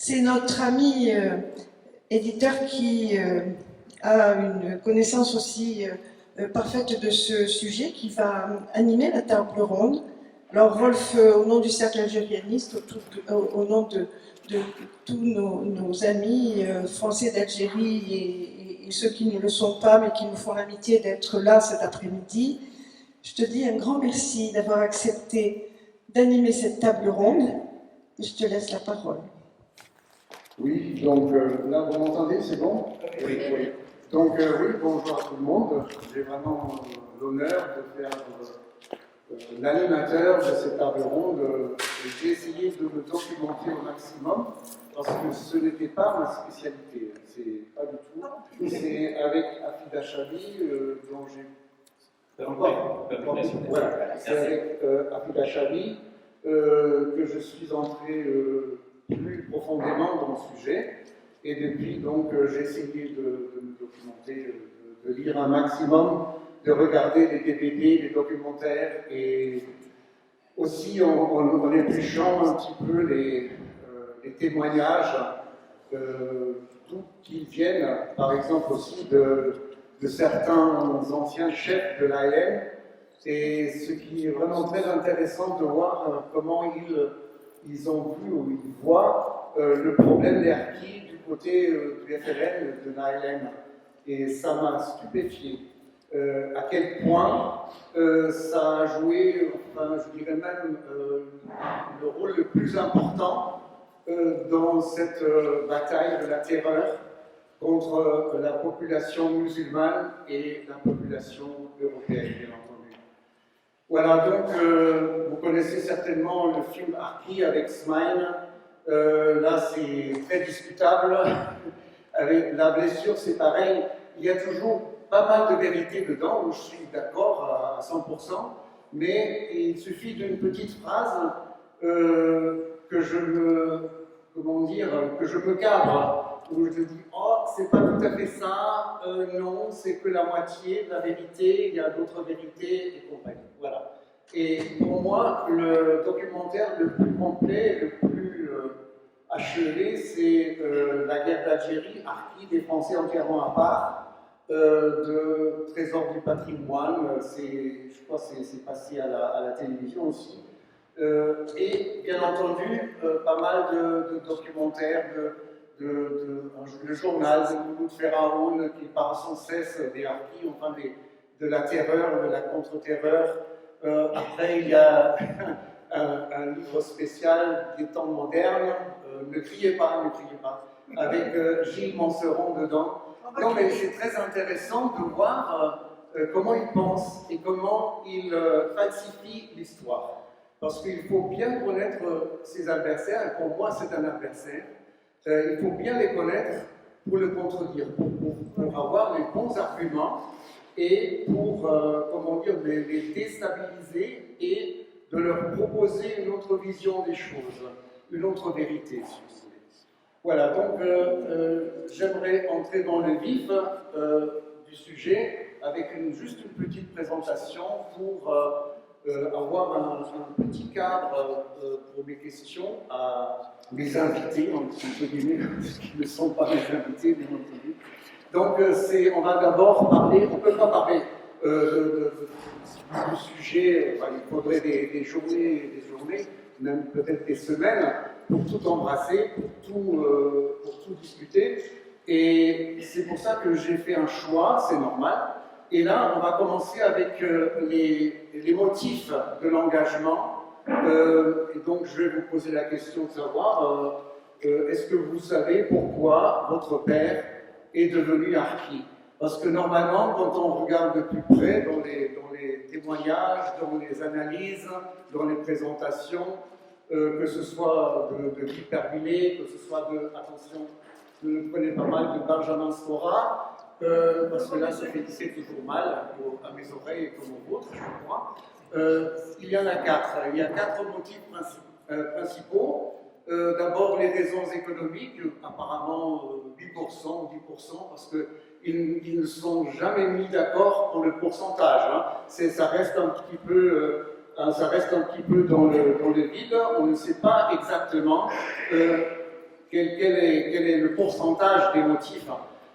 C'est notre ami éditeur qui a une connaissance aussi parfaite de ce sujet, qui va animer la table ronde. Alors Rolf, au nom du cercle algérianiste, au nom de tous nos amis français d'Algérie et ceux qui ne le sont pas, mais qui nous font l'amitié d'être là cet après-midi, je te dis un grand merci d'avoir accepté d'animer cette table ronde. Je te laisse la parole. Oui, donc là, vous m'entendez, c'est bon? Oui. Donc oui, bonjour à tout le monde. J'ai vraiment l'honneur de faire l'animateur de cette table ronde. J'ai essayé de me documenter au maximum parce que ce n'était pas ma spécialité. C'est pas du tout. C'est avec Afida Chabi dont j'ai... Voilà, c'est avec Afida Chabi que je suis entré plus profondément dans le sujet. Et depuis, donc, j'ai essayé de me documenter, de lire un maximum, de regarder les DVD, les documentaires, et aussi en épluchant un petit peu les témoignages, d'où qu'ils viennent, par exemple aussi de certains anciens chefs de l'AN. Et ce qui est vraiment très intéressant de voir comment ils ont vu ou ils voient le problème des harkis du côté du FLN, de l'ALN. Et ça m'a stupéfié à quel point ça a joué, enfin, je dirais même, le rôle le plus important dans cette bataille de la terreur contre la population musulmane et la population européenne, bien entendu. Voilà, donc vous connaissez certainement le film Harki avec Smaïn. Là, c'est très discutable. Avec la blessure, c'est pareil. Il y a toujours pas mal de vérité dedans, où je suis d'accord à 100%, mais il suffit d'une petite phrase que je me cabre, où je dis « Oh, c'est pas tout à fait ça, non, c'est que la moitié de la vérité, il y a d'autres vérités, et compagnie. » Voilà. Et pour moi, le documentaire le plus complet, le plus achevé, c'est la guerre d'Algérie, Harki, des Français entièrement à part, de Trésor du patrimoine, je crois que c'est passé à la télévision aussi. Et bien entendu, pas mal de documentaires, le journal de Mouloud Ferraoun qui parle sans cesse des harkis, enfin de la terreur, de la contre-terreur. Après, il y a un livre spécial des temps modernes, Ne criez pas, avec Gilles Manseron dedans. Non, mais c'est très intéressant de voir comment il pense et comment il falsifie l'histoire. Parce qu'il faut bien connaître ses adversaires, et pour moi c'est un adversaire. Il faut bien les connaître pour le contredire, pour avoir les bons arguments et pour, les déstabiliser et de leur proposer une autre vision des choses, une autre vérité, si vous voulez. Voilà, donc j'aimerais entrer dans le vif du sujet avec juste une petite présentation pour avoir un petit cadre pour mes questions à mes invités, entre guillemets, parce qu'ils ne sont pas mes invités, bien entendu. Donc on va d'abord parler, on ne peut pas parler du sujet, il faudrait des journées et des journées, même peut-être des semaines, pour tout embrasser, pour tout discuter. Et c'est pour ça que j'ai fait un choix, c'est normal. Et là, on va commencer avec les motifs de l'engagement. Et donc, je vais vous poser la question de savoir, est-ce que vous savez pourquoi votre père est devenu harki? Parce que normalement, quand on regarde de plus près dans les témoignages, dans les analyses, dans les présentations, que ce soit de l'hyperbilé, que ce soit de, attention, prenez pas mal de Benjamin Stora, parce que là, c'est toujours mal à mes oreilles comme aux vôtres, je crois. Il y en a quatre. Il y a quatre motifs principaux. D'abord, les raisons économiques, apparemment 8% ou 10%, parce qu'ils ne sont jamais mis d'accord pour le pourcentage. Hein. Ça reste un petit peu, dans le vide. On ne sait pas exactement quel est le pourcentage des motifs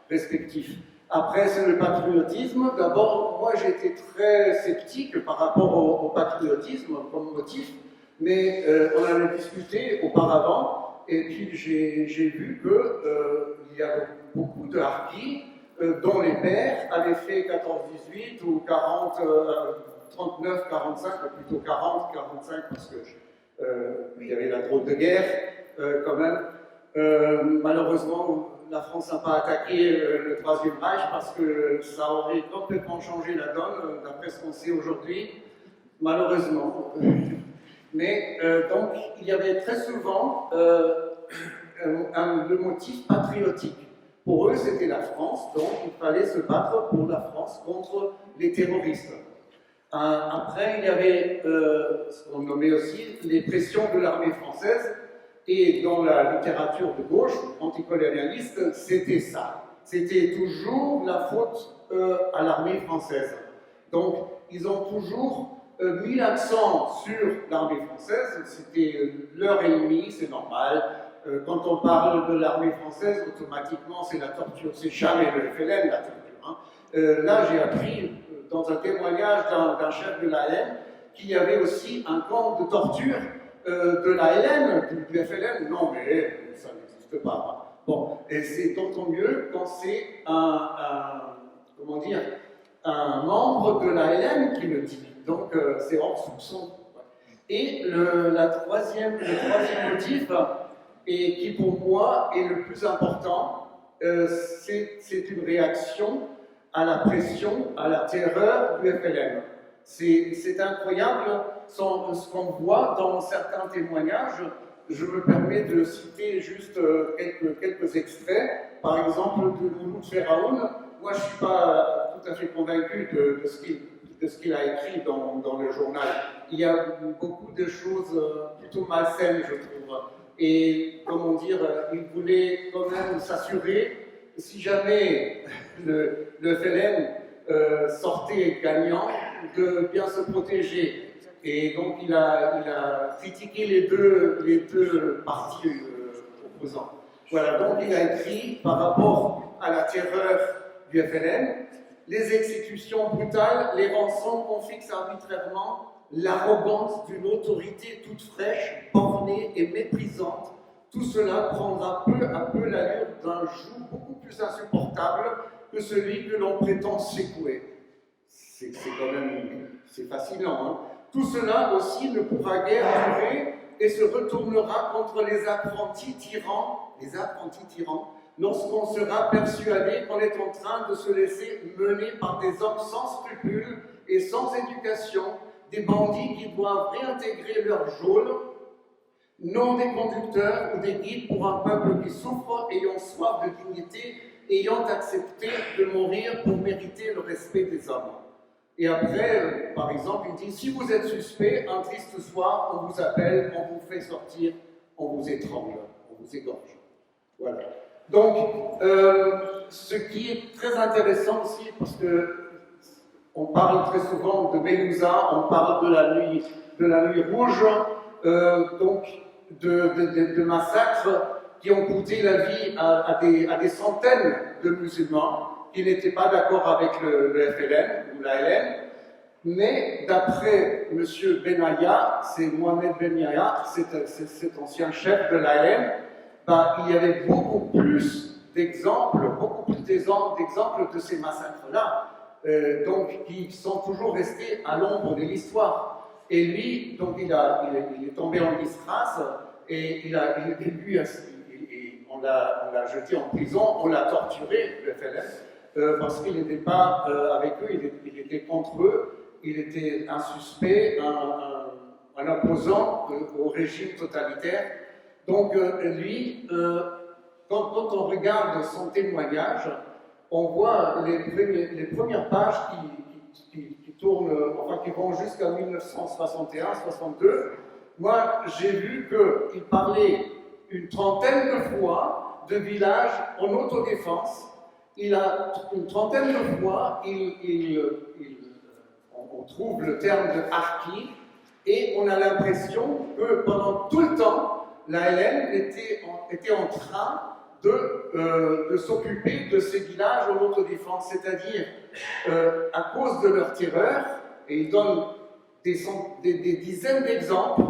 respectifs. Après, c'est le patriotisme. D'abord, moi, j'ai été très sceptique par rapport au patriotisme comme motif, mais on en a discuté auparavant, et puis j'ai vu qu'il y avait beaucoup de harkis dont les pères avaient fait 14-18 ou 40, 39-45, ou plutôt 40-45, parce que il y avait la drôle de guerre quand même. Malheureusement, la France n'a pas attaqué le Troisième Reich parce que ça aurait complètement changé la donne, d'après ce qu'on sait aujourd'hui, malheureusement. Mais donc, il y avait très souvent le motif patriotique. Pour eux, c'était la France, donc il fallait se battre pour la France contre les terroristes. Après, il y avait ce qu'on nommait aussi les pressions de l'armée française. Et dans la littérature de gauche, anticolonialiste, c'était ça. C'était toujours la faute à l'armée française. Donc, ils ont toujours mis l'accent sur l'armée française. C'était leur ennemi, c'est normal. Quand on parle de l'armée française, automatiquement, c'est la torture. C'est jamais le FLN, la torture. Hein. Là, j'ai appris, dans un témoignage d'un chef de l'AN, qu'il y avait aussi un camp de torture de la LN, du FLN, non mais ça n'existe pas. Bon, et c'est d'autant mieux quand c'est comment dire, un membre de la LN qui le dit. Donc c'est hors soupçon. Et le troisième motif, et qui pour moi est le plus important, c'est une réaction à la pression, à la terreur du FLN. C'est incroyable ce qu'on voit dans certains témoignages. Je me permets de citer juste quelques extraits. Par exemple, de Mouloud Feraoun. Moi, je ne suis pas tout à fait convaincu de ce qu'il a écrit dans le journal. Il y a beaucoup de choses plutôt malsaines, je trouve. Et comment dire, il voulait quand même s'assurer, si jamais le FLN sortait gagnant, de bien se protéger. Et donc il a critiqué les deux partis opposants. Voilà, donc il a écrit par rapport à la terreur du FLN, les exécutions brutales, les rançons qu'on fixe arbitrairement, l'arrogance d'une autorité toute fraîche, bornée et méprisante. Tout cela prendra peu à peu l'allure d'un joug beaucoup plus insupportable que celui que l'on prétend secouer. C'est quand même, c'est fascinant. Hein. Tout cela aussi ne pourra guère durer et se retournera contre les apprentis tyrans, lorsqu'on sera persuadé qu'on est en train de se laisser mener par des hommes sans scrupules et sans éducation, des bandits qui doivent réintégrer leur geôle, non des conducteurs ou des guides pour un peuple qui souffre, ayant soif de dignité, ayant accepté de mourir pour mériter le respect des hommes. Et après, par exemple, il dit, si vous êtes suspect, un triste soir, on vous appelle, on vous fait sortir, on vous étrangle, on vous égorge. Voilà. Donc, ce qui est très intéressant aussi, parce que on parle très souvent de Bélouza, on parle de la nuit rouge, donc de massacres qui ont coûté la vie à des centaines de musulmans qui n'étaient pas d'accord avec le FLN ou la LN, mais d'après M. Benaya, c'est Mohamed Benaya, cet ancien chef de la LN, il y avait beaucoup plus d'exemples de ces massacres-là, donc qui sont toujours restés à l'ombre de l'histoire. Et lui, donc il est tombé en disgrâce et on l'a jeté en prison, on l'a torturé, le FLN, parce qu'il n'était pas avec eux, il était contre eux, il était un suspect, un opposant au régime totalitaire. Donc lui, quand on regarde son témoignage, on voit les premières pages qui tournent, enfin qui vont jusqu'à 1961-62. Moi, j'ai vu qu'il parlait une trentaine de fois de villages en autodéfense. Il a une trentaine de fois, on trouve le terme de harki, et on a l'impression que pendant tout le temps, la LN était en train de s'occuper de ces villages en autodéfense, c'est-à-dire à cause de leur terreur, et il donne des dizaines d'exemples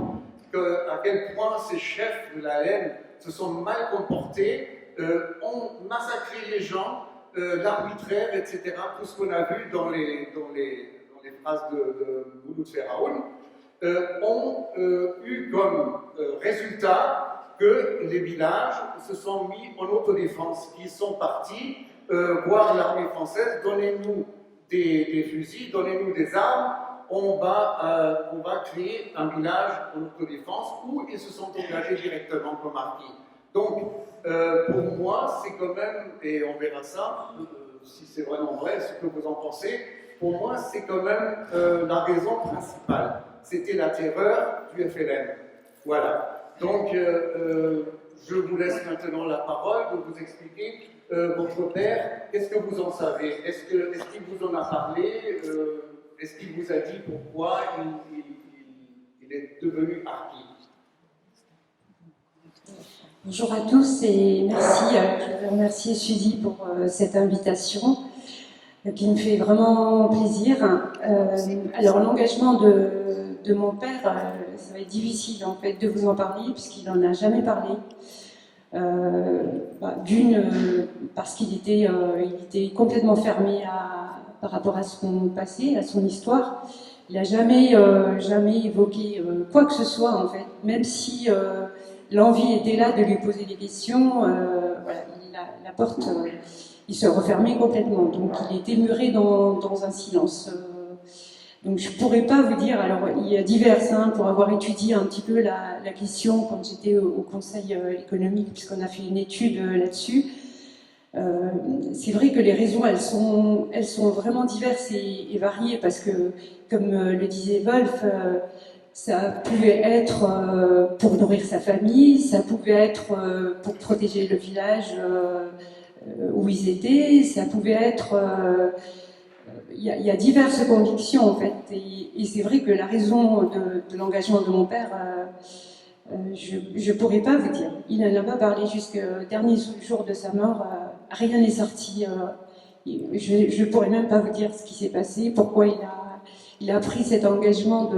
à quel point ces chefs de la LN se sont mal comportés, ont massacré les gens, l'arbitraire, etc. Tout ce qu'on a vu dans les phrases de Mouloud Feraoun, ont eu comme résultat que les villages se sont mis en autodéfense, qu'ils sont partis voir l'armée française, donnez-nous des fusils, donnez-nous des armes, on va créer un village en autodéfense où ils se sont engagés directement comme harkis. Donc, pour moi, c'est quand même, et on verra ça, si c'est vraiment vrai, ce que vous en pensez, pour moi, c'est quand même la raison principale. C'était la terreur du FLN. Voilà. Donc, je vous laisse maintenant la parole de vous expliquer votre père. Qu'est-ce que vous en savez? Est-ce qu'il vous en a parlé? Est-ce qu'il vous a dit pourquoi il est devenu harki? Bonjour à tous et merci. Je veux remercier Suzy pour cette invitation qui me fait vraiment plaisir. Alors l'engagement de mon père, ça va être difficile en fait de vous en parler puisqu'il n'en a jamais parlé. D'une, parce qu'il était complètement fermé par rapport à son passé, à son histoire. Il n'a jamais évoqué quoi que ce soit en fait, même si l'envie était là de lui poser des questions. Voilà, la porte, il se refermait complètement. Donc il était muré dans un silence. Donc je ne pourrais pas vous dire, alors il y a divers, pour avoir étudié un petit peu la question quand j'étais au Conseil économique, puisqu'on a fait une étude là-dessus. C'est vrai que les raisons, elles sont vraiment diverses et variées, parce que, comme le disait Wolf, ça pouvait être pour nourrir sa famille, ça pouvait être pour protéger le village où ils étaient, ça pouvait être... Il y a diverses convictions en fait, et c'est vrai que la raison de l'engagement de mon père, je ne pourrais pas vous dire. Il n'en a pas parlé jusqu'au dernier jour de sa mort, rien n'est sorti. Je ne pourrais même pas vous dire ce qui s'est passé, pourquoi il a pris cet engagement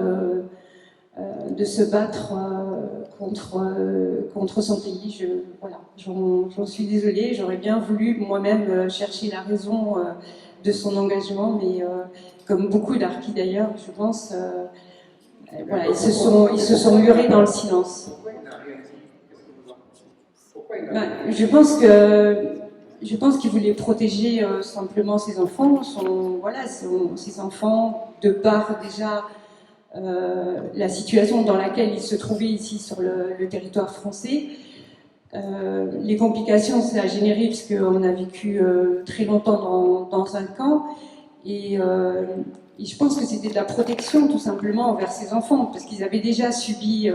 de se battre contre son pays. Voilà, j'en suis désolée, j'aurais bien voulu moi-même chercher la raison de son engagement, mais comme beaucoup d'harkis d'ailleurs, je pense, voilà, ils se sont murés dans le silence. Pourquoi il n'a rien dit? Qu'est-ce que vous en pensez? Pourquoi il n'a rien dit? Je pense qu'il voulait protéger simplement ses enfants, ses enfants, de par déjà la situation dans laquelle il se trouvait ici sur le territoire français. Les complications ça a généré puisqu'on a vécu très longtemps dans un camp, et je pense que c'était de la protection tout simplement envers ses enfants, parce qu'ils avaient déjà subi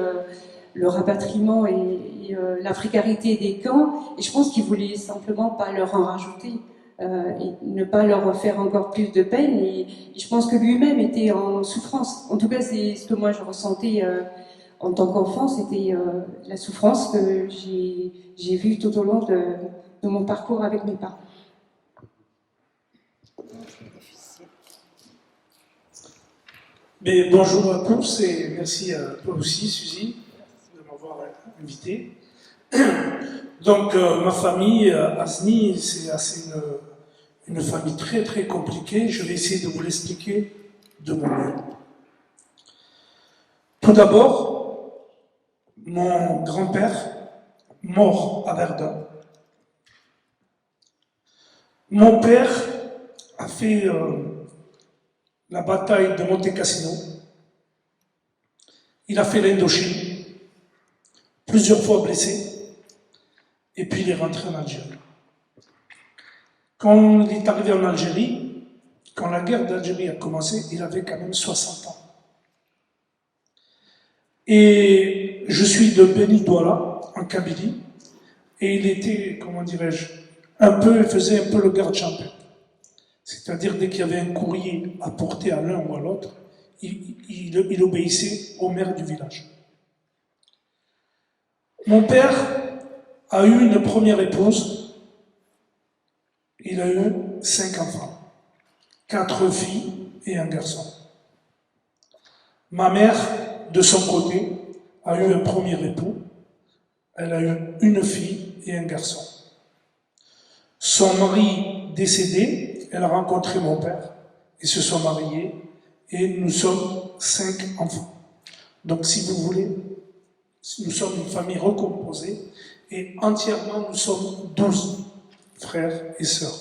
le rapatriement et la précarité des camps, et je pense qu'il voulait simplement pas leur en rajouter et ne pas leur faire encore plus de peine, et je pense que lui-même était en souffrance. En tout cas, c'est ce que moi je ressentais en tant qu'enfant, c'était la souffrance que j'ai vue tout au long de mon parcours avec mes parents. Mais bonjour à tous et merci à toi aussi, Suzy, de m'avoir invité. Donc, ma famille, Asni, c'est une famille très très compliquée. Je vais essayer de vous l'expliquer de mon mieux. Tout d'abord, mon grand-père, mort à Verdun. Mon père a fait la bataille de Monte Cassino. Il a fait l'Indochine, plusieurs fois blessé. et puis il est rentré en Algérie. Quand il est arrivé en Algérie, quand la guerre d'Algérie a commencé, il avait quand même 60 ans. Et je suis de Beni Douala, en Kabylie, et il était, comment dirais-je, il faisait un peu le garde champêtre. C'est-à-dire, dès qu'il y avait un courrier à porter à l'un ou à l'autre, il obéissait au maire du village. Mon père a eu une première épouse, il a eu 5 enfants, 4 filles et un garçon. Ma mère, de son côté, a eu un premier époux, elle a eu une fille et un garçon. Son mari décédé, elle a rencontré mon père, ils se sont mariés et nous sommes 5 enfants. Donc si vous voulez, nous sommes une famille recomposée et entièrement nous sommes 12 frères et sœurs.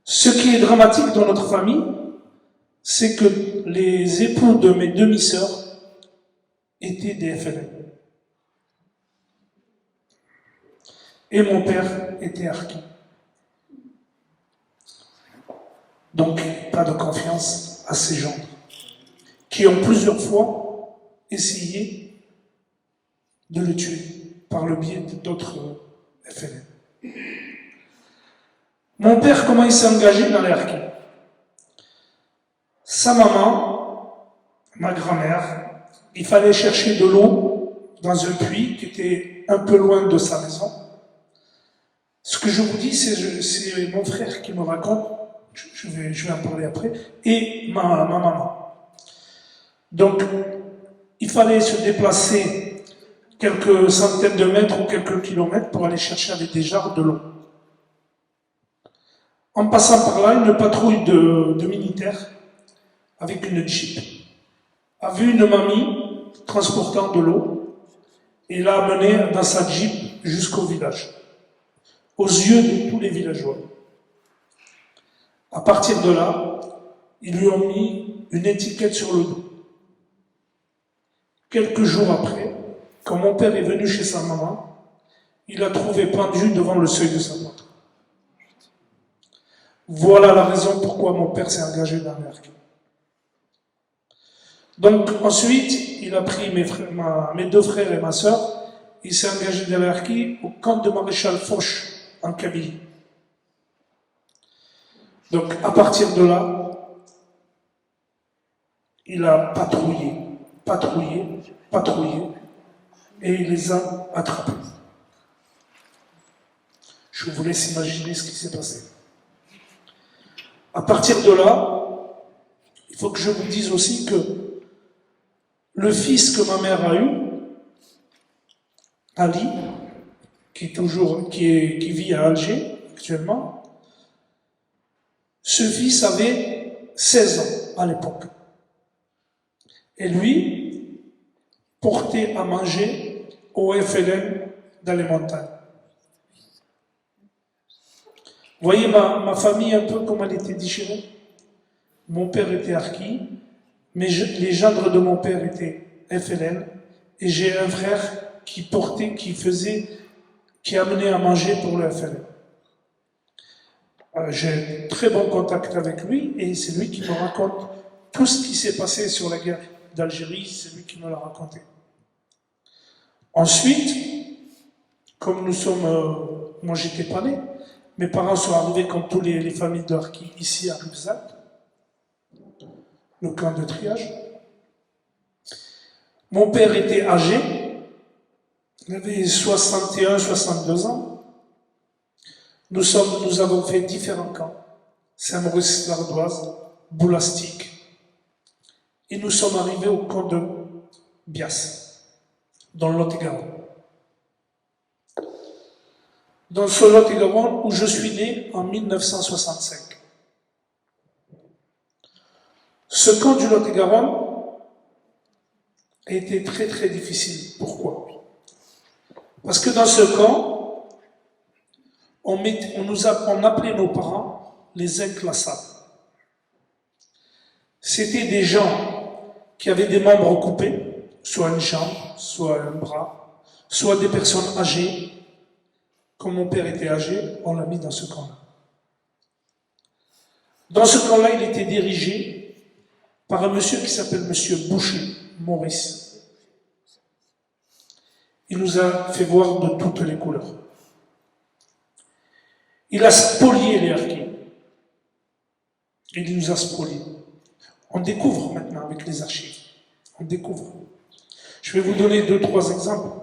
Ce qui est dramatique dans notre famille, c'est que les époux de mes demi-sœurs étaient des FLN. Et mon père était harki. Donc, pas de confiance à ces gens qui ont plusieurs fois essayé de le tuer par le biais d'autres FLN. Mon père, comment il s'est engagé dans les harkis? Sa maman, ma grand-mère, il fallait chercher de l'eau dans un puits qui était un peu loin de sa maison. Ce que je vous dis, c'est mon frère qui me raconte, je vais en parler après, et ma maman. Donc, il fallait se déplacer quelques centaines de mètres ou quelques kilomètres pour aller chercher avec des jarres de l'eau. En passant par là, une patrouille de militaires avec une Jeep a vu une mamie transportant de l'eau et l'a amenée dans sa Jeep jusqu'au village, aux yeux de tous les villageois. À partir de là, ils lui ont mis une étiquette sur le dos. Quelques jours après, quand mon père est venu chez sa maman, il l'a trouvé pendu devant le seuil de sa porte. Voilà la raison pourquoi mon père s'est engagé dans l'arc. Donc ensuite, il a pris mes 2 frères et ma sœur, il s'est engagé dans l'arc au camp de Maréchal Foch, en Kabylie. Donc à partir de là, il a patrouillé, et il les a attrapés. Je vous laisse imaginer ce qui s'est passé. À partir de là, il faut que je vous dise aussi que le fils que ma mère a eu, Ali, qui vit à Alger actuellement, ce fils avait 16 ans à l'époque. Et lui portait à manger au FLN dans les montagnes. Vous voyez ma famille un peu comme elle était déchirée. Mon père était harki, mais les gendres de mon père étaient FLN, et j'ai un frère qui amenait à manger pour le FLN. J'ai un très bon contact avec lui, et c'est lui qui me raconte tout ce qui s'est passé sur la guerre d'Algérie, c'est lui qui me l'a raconté. Ensuite, comme moi j'étais pas né, mes parents sont arrivés comme toutes les familles de harkis ici à Rivesaltes, le camp de triage. Mon père était âgé, il avait 61, 62 ans. Nous avons fait différents camps, Saint-Maurice-l'Ardoise, Boulastic, et nous sommes arrivés au camp de Bias, dans le Lot-et-Garonne. Dans ce Lot-et-Garonne où je suis né en 1965. Ce camp du Lot-et-Garonne a été très très difficile. Pourquoi? Parce que dans ce camp, on appelait nos parents les inclassables. C'était des gens qui avaient des membres coupés, soit une jambe, soit un bras, soit des personnes âgées. Comme mon père était âgé, on l'a mis dans ce camp-là. Dans ce camp-là, il était dirigé par un monsieur qui s'appelle monsieur Boucher, Maurice. Il nous a fait voir de toutes les couleurs. Il a spolié les harkis. Il nous a spoliés. On découvre maintenant avec les archives. On découvre. Je vais vous donner 2-3 exemples.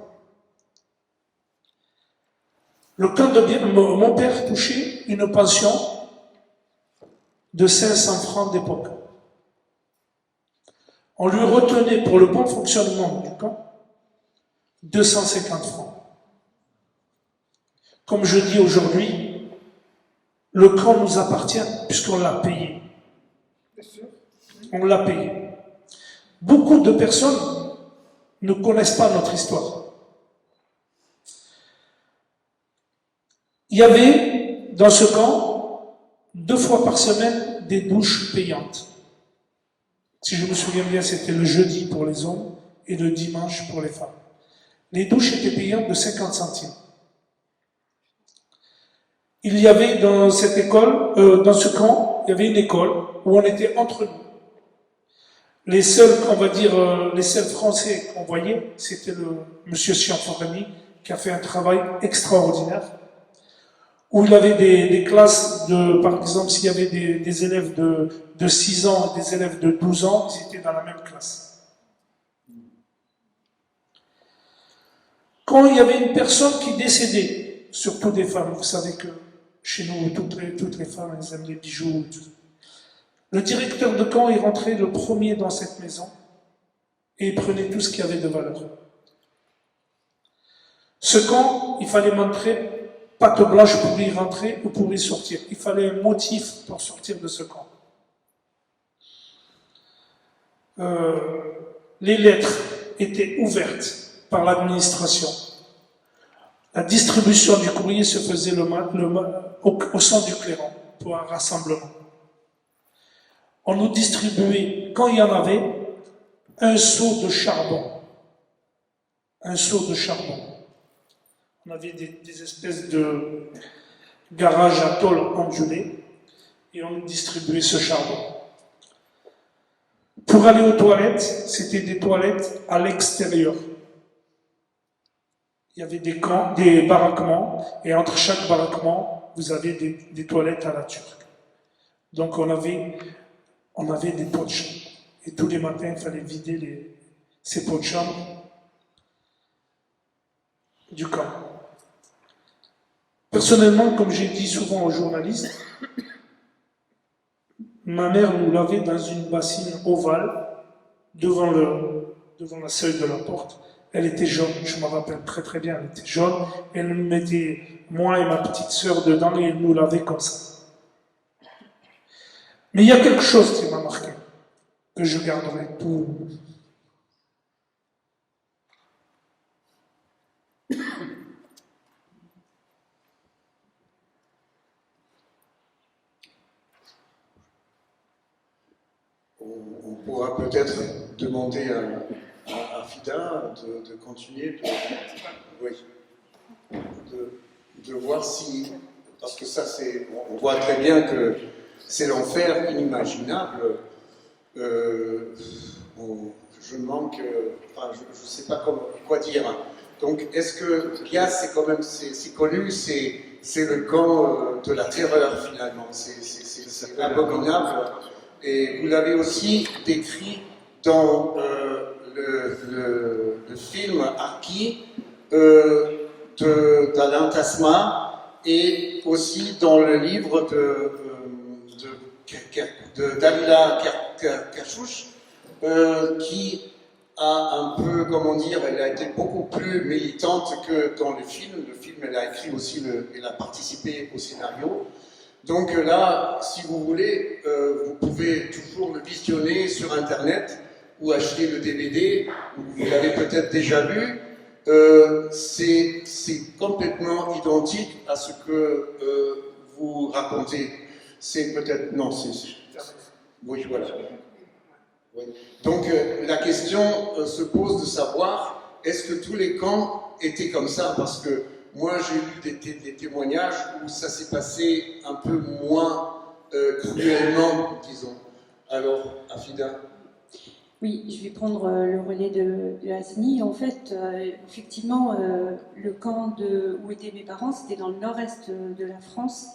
Le camp de bien, mon père touchait une pension de 500 francs d'époque. On lui retenait pour le bon fonctionnement du camp 250 francs. Comme je dis aujourd'hui, le camp nous appartient puisqu'on l'a payé. On l'a payé. Beaucoup de personnes ne connaissent pas notre histoire. Il y avait dans ce camp 2 fois par semaine des douches payantes. Si je me souviens bien, c'était le jeudi pour les hommes et le dimanche pour les femmes. Les douches étaient payantes de 50 centimes. Il y avait dans cette école, dans ce camp, il y avait une école où on était entre nous. Les seuls, on va dire, les seuls Français qu'on voyait, c'était le monsieur Chianforani qui a fait un travail extraordinaire. Où il avait des classes de, par exemple, s'il y avait des élèves de 6 ans et des élèves de 12 ans, ils étaient dans la même classe. Quand il y avait une personne qui décédait, surtout des femmes, vous savez que chez nous, toutes les femmes, elles aiment les bijoux. Tout. Le directeur de camp, il rentrait le premier dans cette maison et il prenait tout ce qu'il y avait de valeur. Ce camp, il fallait montrer patte blanche pour y rentrer ou pour y sortir. Il fallait un motif pour sortir de ce camp. Les lettres étaient ouvertes par l'administration. La distribution du courrier se faisait au sein du clairon pour un rassemblement. On nous distribuait, quand il y en avait, un seau de charbon. Un seau de charbon. On avait des espèces de garages à tôle ondulés et on nous distribuait ce charbon. Pour aller aux toilettes, c'était des toilettes à l'extérieur. Il y avait des baraquements et entre chaque baraquement, vous avez des toilettes à la turque. Donc on avait des pots de chambre. Et tous les matins, il fallait vider ces pots de chambre du camp. Personnellement, comme j'ai dit souvent aux journalistes, ma mère nous lavait dans une bassine ovale devant la seuil de la porte. Elle était jaune, je me rappelle très très bien, elle était jaune. Elle nous mettait, moi et ma petite sœur, dedans et elle nous lavait comme ça. Mais il y a quelque chose qui m'a marqué, que je garderai tout. On pourra peut-être demander à Fida de continuer, de voir si, parce que ça c'est, on voit très bien que c'est l'enfer inimaginable. Je manque, enfin je ne sais pas quoi dire. Donc est-ce que Bias c'est quand même, c'est connu, c'est le camp de la terreur finalement, c'est abominable. Et vous l'avez aussi décrit dans le film Harki d'Alain Tasma et aussi dans le livre de Dalila Kachouch qui a un peu, comment dire, elle a été beaucoup plus militante que dans le film. Le film, elle a écrit aussi, elle a participé au scénario. Donc là, si vous voulez, vous pouvez toujours le visionner sur Internet ou acheter le DVD, vous l'avez peut-être déjà vu. C'est complètement identique à ce que vous racontez. C'est peut-être... Non, c'est... Oui, voilà. Oui. Donc la question se pose de savoir, est-ce que tous les camps été comme ça, parce que moi j'ai eu des témoignages où ça s'est passé un peu moins cruellement, disons. Alors, Afida? Oui, je vais prendre le relais de Hasni. En fait, effectivement, le camp où étaient mes parents, c'était dans le nord-est de la France.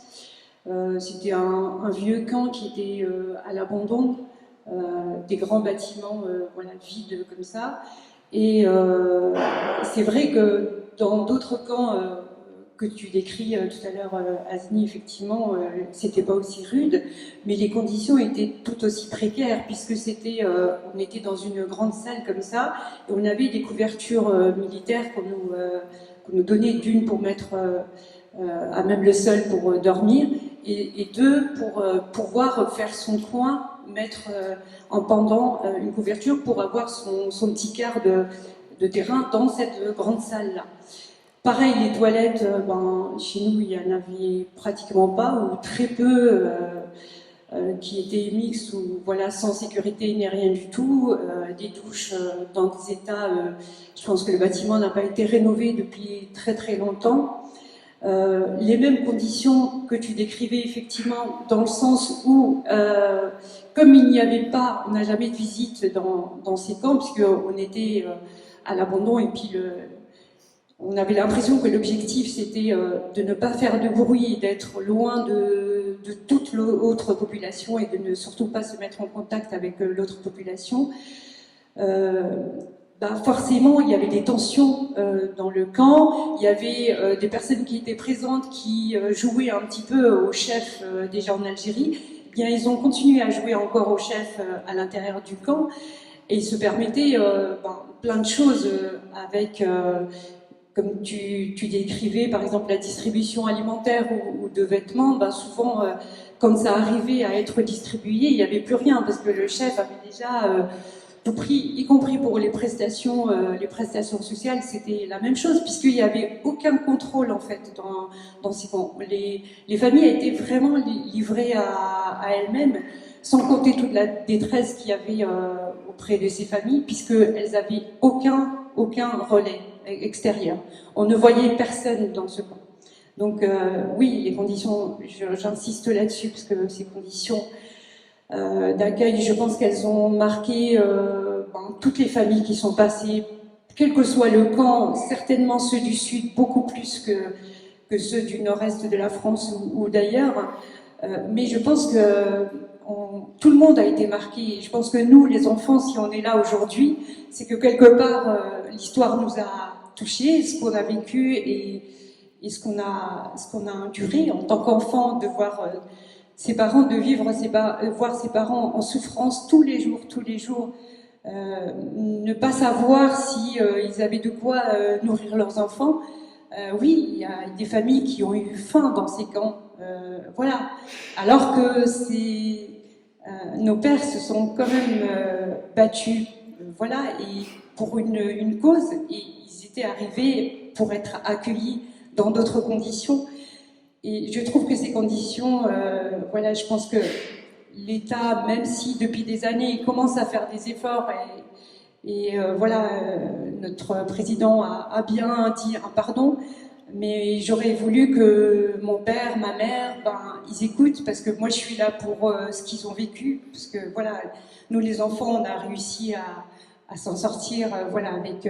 C'était un vieux camp qui était à l'abandon, des grands bâtiments voilà, vides comme ça. Et c'est vrai que dans d'autres camps que tu décris tout à l'heure, Hasni, effectivement, c'était pas aussi rude, mais les conditions étaient tout aussi précaires, puisque on était dans une grande salle comme ça, et on avait des couvertures militaires qu'on nous donnait, d'une pour mettre à même le sol pour dormir, et deux pour pouvoir faire son coin, mettre en pendant une couverture pour avoir son petit quart de terrain dans cette grande salle-là. Pareil, les toilettes, chez nous, il n'y en avait pratiquement pas, ou très peu, qui étaient mixtes, ou voilà, sans sécurité ni rien du tout. Des douches dans des états, je pense que le bâtiment n'a pas été rénové depuis très très longtemps. Les mêmes conditions que tu décrivais, effectivement, dans le sens où, comme il n'y avait pas, on n'a jamais de visite dans ces camps, puisqu'on était à l'abandon, et puis on avait l'impression que l'objectif c'était de ne pas faire de bruit, d'être loin de toute l'autre population et de ne surtout pas se mettre en contact avec l'autre population. Forcément, il y avait des tensions dans le camp, il y avait des personnes qui étaient présentes qui jouaient un petit peu au chef déjà en Algérie. Eh bien, ils ont continué à jouer encore au chef à l'intérieur du camp et ils se permettaient plein de choses avec... comme tu décrivais, par exemple, la distribution alimentaire ou de vêtements, souvent, quand ça arrivait à être distribué, il n'y avait plus rien, parce que le chef avait déjà tout pris, y compris pour les prestations sociales, c'était la même chose, puisqu'il n'y avait aucun contrôle, en fait, dans ces camps. Les familles étaient vraiment livrées à elles-mêmes, sans compter toute la détresse qu'il y avait auprès de ces familles, puisqu'elles n'avaient aucun relais extérieur. On ne voyait personne dans ce camp. Donc oui, les conditions, j'insiste là-dessus, parce que ces conditions d'accueil, je pense qu'elles ont marqué toutes les familles qui sont passées, quel que soit le camp, certainement ceux du Sud, beaucoup plus que ceux du Nord-Est de la France ou d'ailleurs. Mais je pense que tout le monde a été marqué. Je pense que nous, les enfants, si on est là aujourd'hui, c'est que quelque part, l'histoire nous a touchés, ce qu'on a vécu et ce qu'on a enduré en tant qu'enfant, de voir ses parents, de voir ses parents en souffrance tous les jours, ne pas savoir si ils avaient de quoi nourrir leurs enfants. Oui, il y a des familles qui ont eu faim dans ces camps, voilà. Alors que nos pères se sont quand même battus, voilà, et pour une cause, et ils étaient arrivés pour être accueillis dans d'autres conditions. Et je trouve que ces conditions, voilà, je pense que l'État, même si depuis des années il commence à faire des efforts, et voilà, notre président a bien dit un pardon, mais j'aurais voulu que mon père, ma mère, ils écoutent, parce que moi je suis là pour ce qu'ils ont vécu, parce que voilà, nous les enfants, on a réussi à s'en sortir, voilà, avec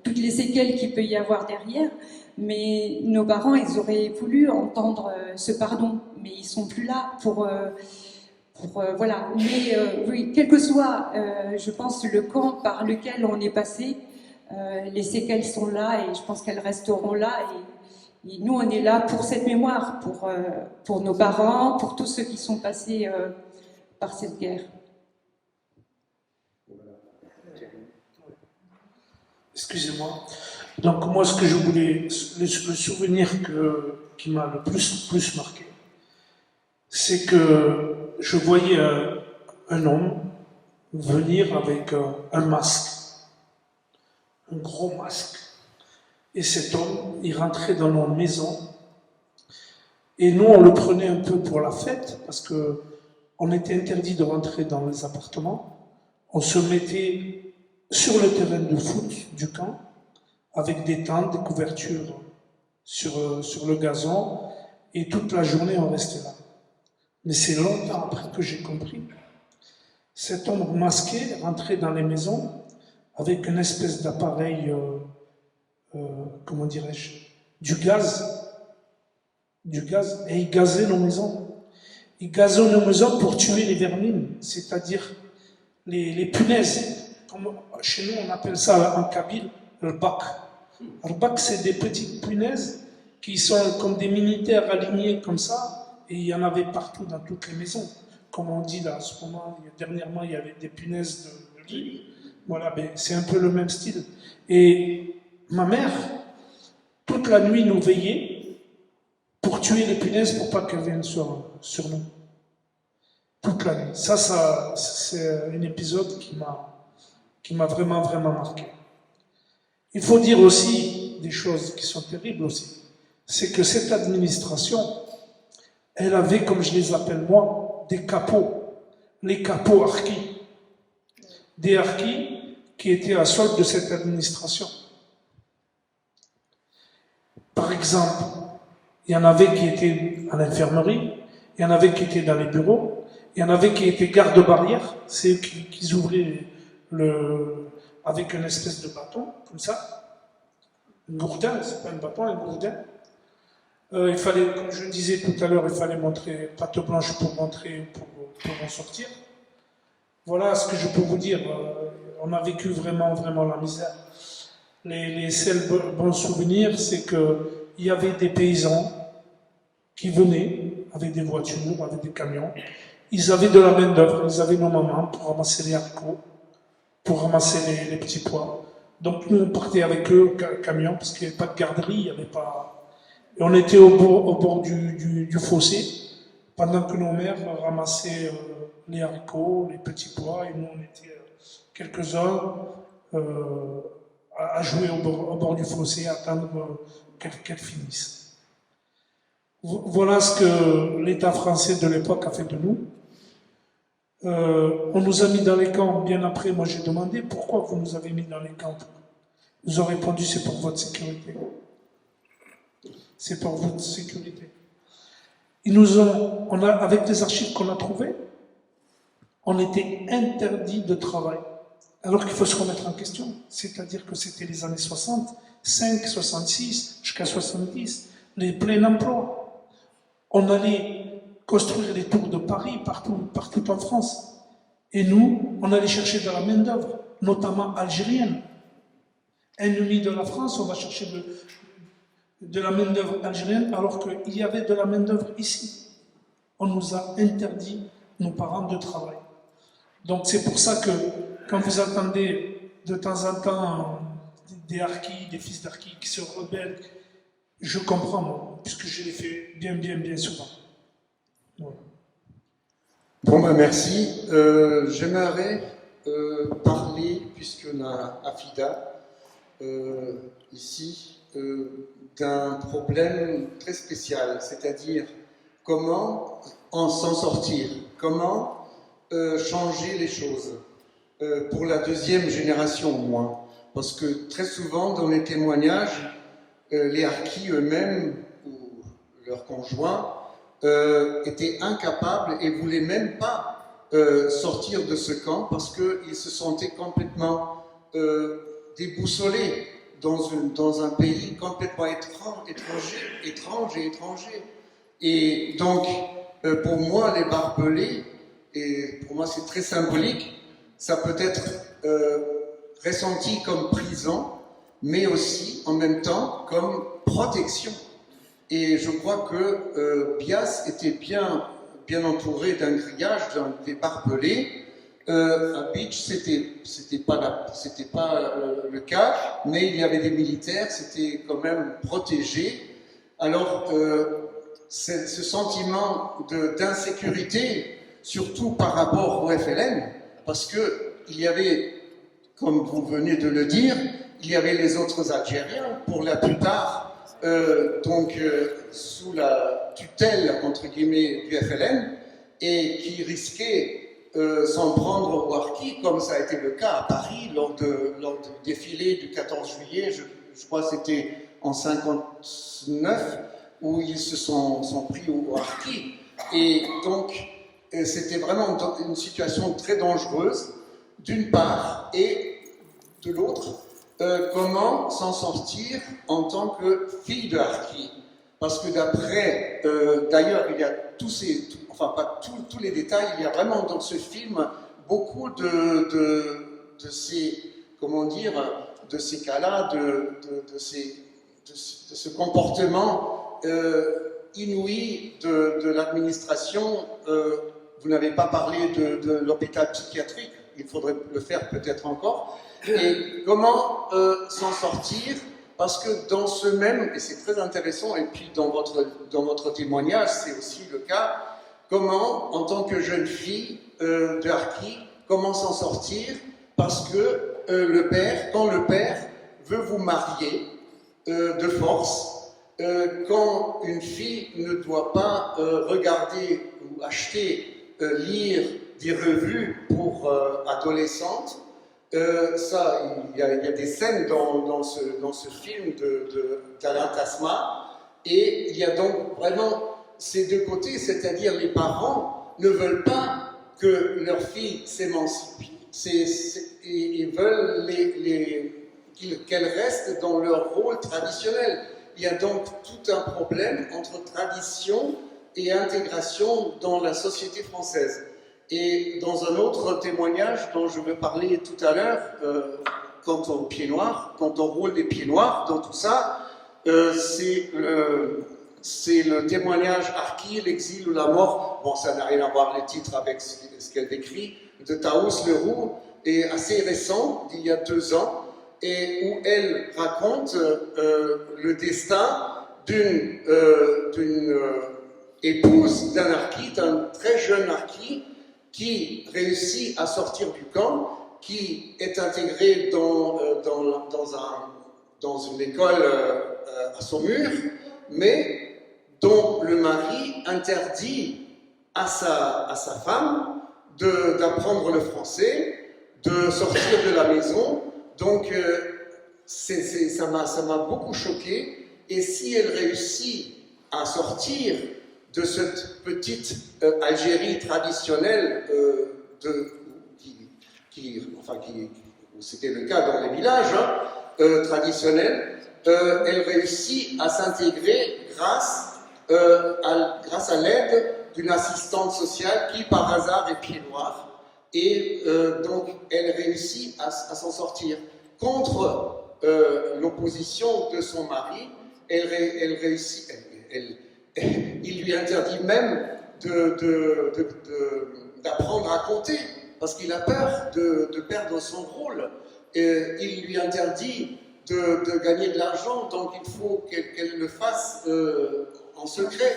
toutes les séquelles qu'il peut y avoir derrière. Mais nos parents, ils auraient voulu entendre ce pardon, mais ils sont plus là pour voilà. Mais oui, quel que soit, je pense, le camp par lequel on est passé, les séquelles sont là et je pense qu'elles resteront là. Et nous, on est là pour cette mémoire, pour nos parents, pour tous ceux qui sont passés par cette guerre. Excusez-moi. Donc moi, ce que je voulais, le souvenir qui m'a le plus marqué, c'est que je voyais un homme venir avec un masque, un gros masque. Et cet homme, il rentrait dans nos maisons. Et nous, on le prenait un peu pour la fête, parce qu'on était interdit de rentrer dans les appartements. On se mettait sur le terrain de foot du camp, avec des tentes, des couvertures sur le gazon, et toute la journée on restait là. Mais c'est longtemps après que j'ai compris. Cet homme masqué rentrait dans les maisons avec une espèce d'appareil, comment dirais-je, du gaz, et il gazait nos maisons. Il gazait nos maisons pour tuer les vermines, c'est-à-dire les punaises. Comme chez nous, on appelle ça en kabyle le bac. Le bac, c'est des petites punaises qui sont comme des militaires alignés comme ça, et il y en avait partout dans toutes les maisons. Comme on dit là, en ce moment, dernièrement, il y avait des punaises de lit. Voilà, ben, c'est un peu le même style. Et ma mère, toute la nuit, nous veillait pour tuer les punaises pour pas qu'elles viennent sur nous. Toute la nuit. Ça c'est un épisode qui m'a vraiment, vraiment marqué. Il faut dire aussi des choses qui sont terribles aussi. C'est que cette administration, elle avait, comme je les appelle moi, des capots. Les capots harkis. Des harkis qui étaient à solde de cette administration. Par exemple, il y en avait qui étaient à l'infirmerie, il y en avait qui étaient dans les bureaux, il y en avait qui étaient garde-barrière, c'est eux qui ouvraient avec une espèce de bâton, comme ça. Un gourdin, c'est pas un bâton, un gourdin. Il fallait, comme je le disais tout à l'heure, il fallait montrer patte blanche pour en sortir. Voilà ce que je peux vous dire. On a vécu vraiment, vraiment la misère. Les seuls bons souvenirs, c'est qu'il y avait des paysans qui venaient avec des voitures, avec des camions. Ils avaient de la main-d'œuvre, ils avaient nos mamans pour ramasser les haricots, pour ramasser les petits pois. Donc nous, on partait avec eux, camion, parce qu'il n'y avait pas de garderie, il n'y avait pas. Et on était au bord du fossé, pendant que nos mères ramassaient les haricots, les petits pois, et nous, on était quelques-uns à jouer au bord du fossé, à attendre qu'elles finissent. Voilà ce que l'État français de l'époque a fait de nous. On nous a mis dans les camps bien après. Moi, j'ai demandé pourquoi vous nous avez mis dans les camps. Ils ont répondu, c'est pour votre sécurité. C'est pour votre sécurité. Avec les archives qu'on a trouvées, on était interdit de travail. Alors qu'il faut se remettre en question. C'est-à-dire que c'était les années 60, 66, jusqu'à 70, les pleins emplois. On allait construire les tours de Paris partout en France. Et nous, on allait chercher de la main-d'œuvre, notamment algérienne. Ennemis de la France, on va chercher de la main-d'œuvre algérienne, alors qu'il y avait de la main-d'œuvre ici. On nous a interdit, nos parents, de travail. Donc c'est pour ça que quand vous entendez de temps en temps des harkis, des fils d'harkis qui se rebellent, je comprends, moi, puisque je l'ai fait bien souvent. Voilà. Bon, ben merci. J'aimerais parler, puisqu'on a Afida ici, d'un problème très spécial, c'est-à-dire comment s'en sortir, comment changer les choses, pour la deuxième génération au moins. Parce que très souvent, dans les témoignages, les harkis eux-mêmes, ou leurs conjoints, étaient incapables et ne voulaient même pas sortir de ce camp parce qu'ils se sentaient complètement déboussolés dans un pays complètement étranger. Et donc, pour moi, les barbelés, et pour moi c'est très symbolique, ça peut être ressenti comme prison, mais aussi en même temps comme protection. Et je crois que Bias était bien entouré d'un grillage, des barbelés. À Beach, c'était pas le cas, mais il y avait des militaires, c'était quand même protégé. Alors, ce sentiment d'insécurité, surtout par rapport au FLN, parce que il y avait, comme vous venez de le dire, il y avait les autres Algériens, pour la plupart, sous la tutelle, entre guillemets, du FLN, et qui risquaient s'en prendre aux harkis, comme ça a été le cas à Paris lors du défilé du 14 juillet, je crois que c'était en 59, où ils se sont pris au harki. Et donc, c'était vraiment une situation très dangereuse, d'une part, et de l'autre, comment s'en sortir en tant que fille de harki. Parce que d'après, d'ailleurs, il y a enfin pas tous les détails, il y a vraiment dans ce film beaucoup de ces, comment dire, de ces cas-là, de ce comportement inouï de l'administration. Vous n'avez pas parlé de l'hôpital psychiatrique, il faudrait le faire peut-être encore. Et comment s'en sortir? Parce que dans ce même, et c'est très intéressant, et puis dans votre témoignage, c'est aussi le cas, comment, en tant que jeune fille de harki, comment s'en sortir? Parce que quand le père veut vous marier de force, quand une fille ne doit pas regarder ou acheter, lire des revues pour adolescentes, ça, il y a des scènes dans ce film d'Alain Tasma, et il y a donc vraiment ces deux côtés, c'est-à-dire les parents ne veulent pas que leur fille s'émancipe, et veulent qu'elle reste dans leur rôle traditionnel. Il y a donc tout un problème entre tradition et intégration dans la société française. Et dans un autre témoignage dont je veux parler tout à l'heure, quant au pied noir, quant au rôle des pieds noirs dans tout ça, c'est le témoignage Harki, l'exil ou la mort. Bon, ça n'a rien à voir les titres avec ce qu'elle décrit, de Taous Leroux, est assez récent, d'il y a 2 ans, et où elle raconte le destin d'une épouse d'un harki, d'un très jeune harki, qui réussit à sortir du camp, qui est intégré dans une école à Saumur, mais dont le mari interdit à sa femme d'apprendre le français, de sortir de la maison. Donc ça m'a beaucoup choqué. Et si elle réussit à sortir de cette petite Algérie traditionnelle, où c'était le cas dans les villages traditionnels, elle réussit à s'intégrer grâce à l'aide d'une assistante sociale qui par hasard est pied noir, et donc elle réussit à s'en sortir. Contre l'opposition de son mari, elle réussit, il lui interdit même d'apprendre à compter, parce qu'il a peur de perdre son rôle. Il lui interdit de gagner de l'argent, donc il faut qu'elle le fasse en secret.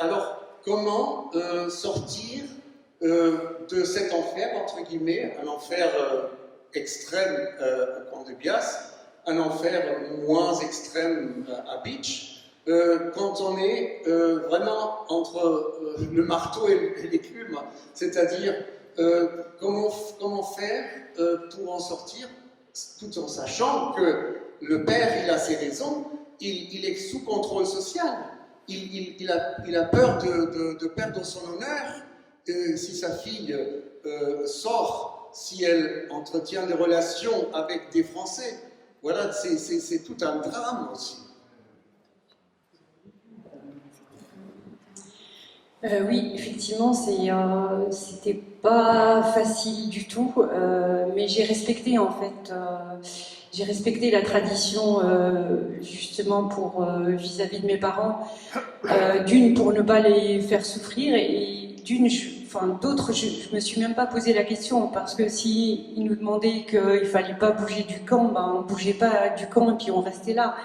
Alors, comment sortir de cet enfer, entre guillemets, un enfer extrême au camp de Bias, un enfer moins extrême à Beach, quand on est vraiment entre le marteau et l'écume, c'est-à-dire comment faire pour en sortir, tout en sachant que le père, il a ses raisons, il est sous contrôle social, il a peur de perdre son honneur si sa fille sort, si elle entretient des relations avec des Français. Voilà, c'est tout un drame aussi. Oui, effectivement, c'était pas facile du tout, mais j'ai respecté en fait, j'ai respecté la tradition justement pour vis-à-vis de mes parents, d'une pour ne pas les faire souffrir, et d'autres, je me suis même pas posé la question, parce que si ils nous demandaient qu'il fallait pas bouger du camp, ben on bougeait pas du camp et puis on restait là.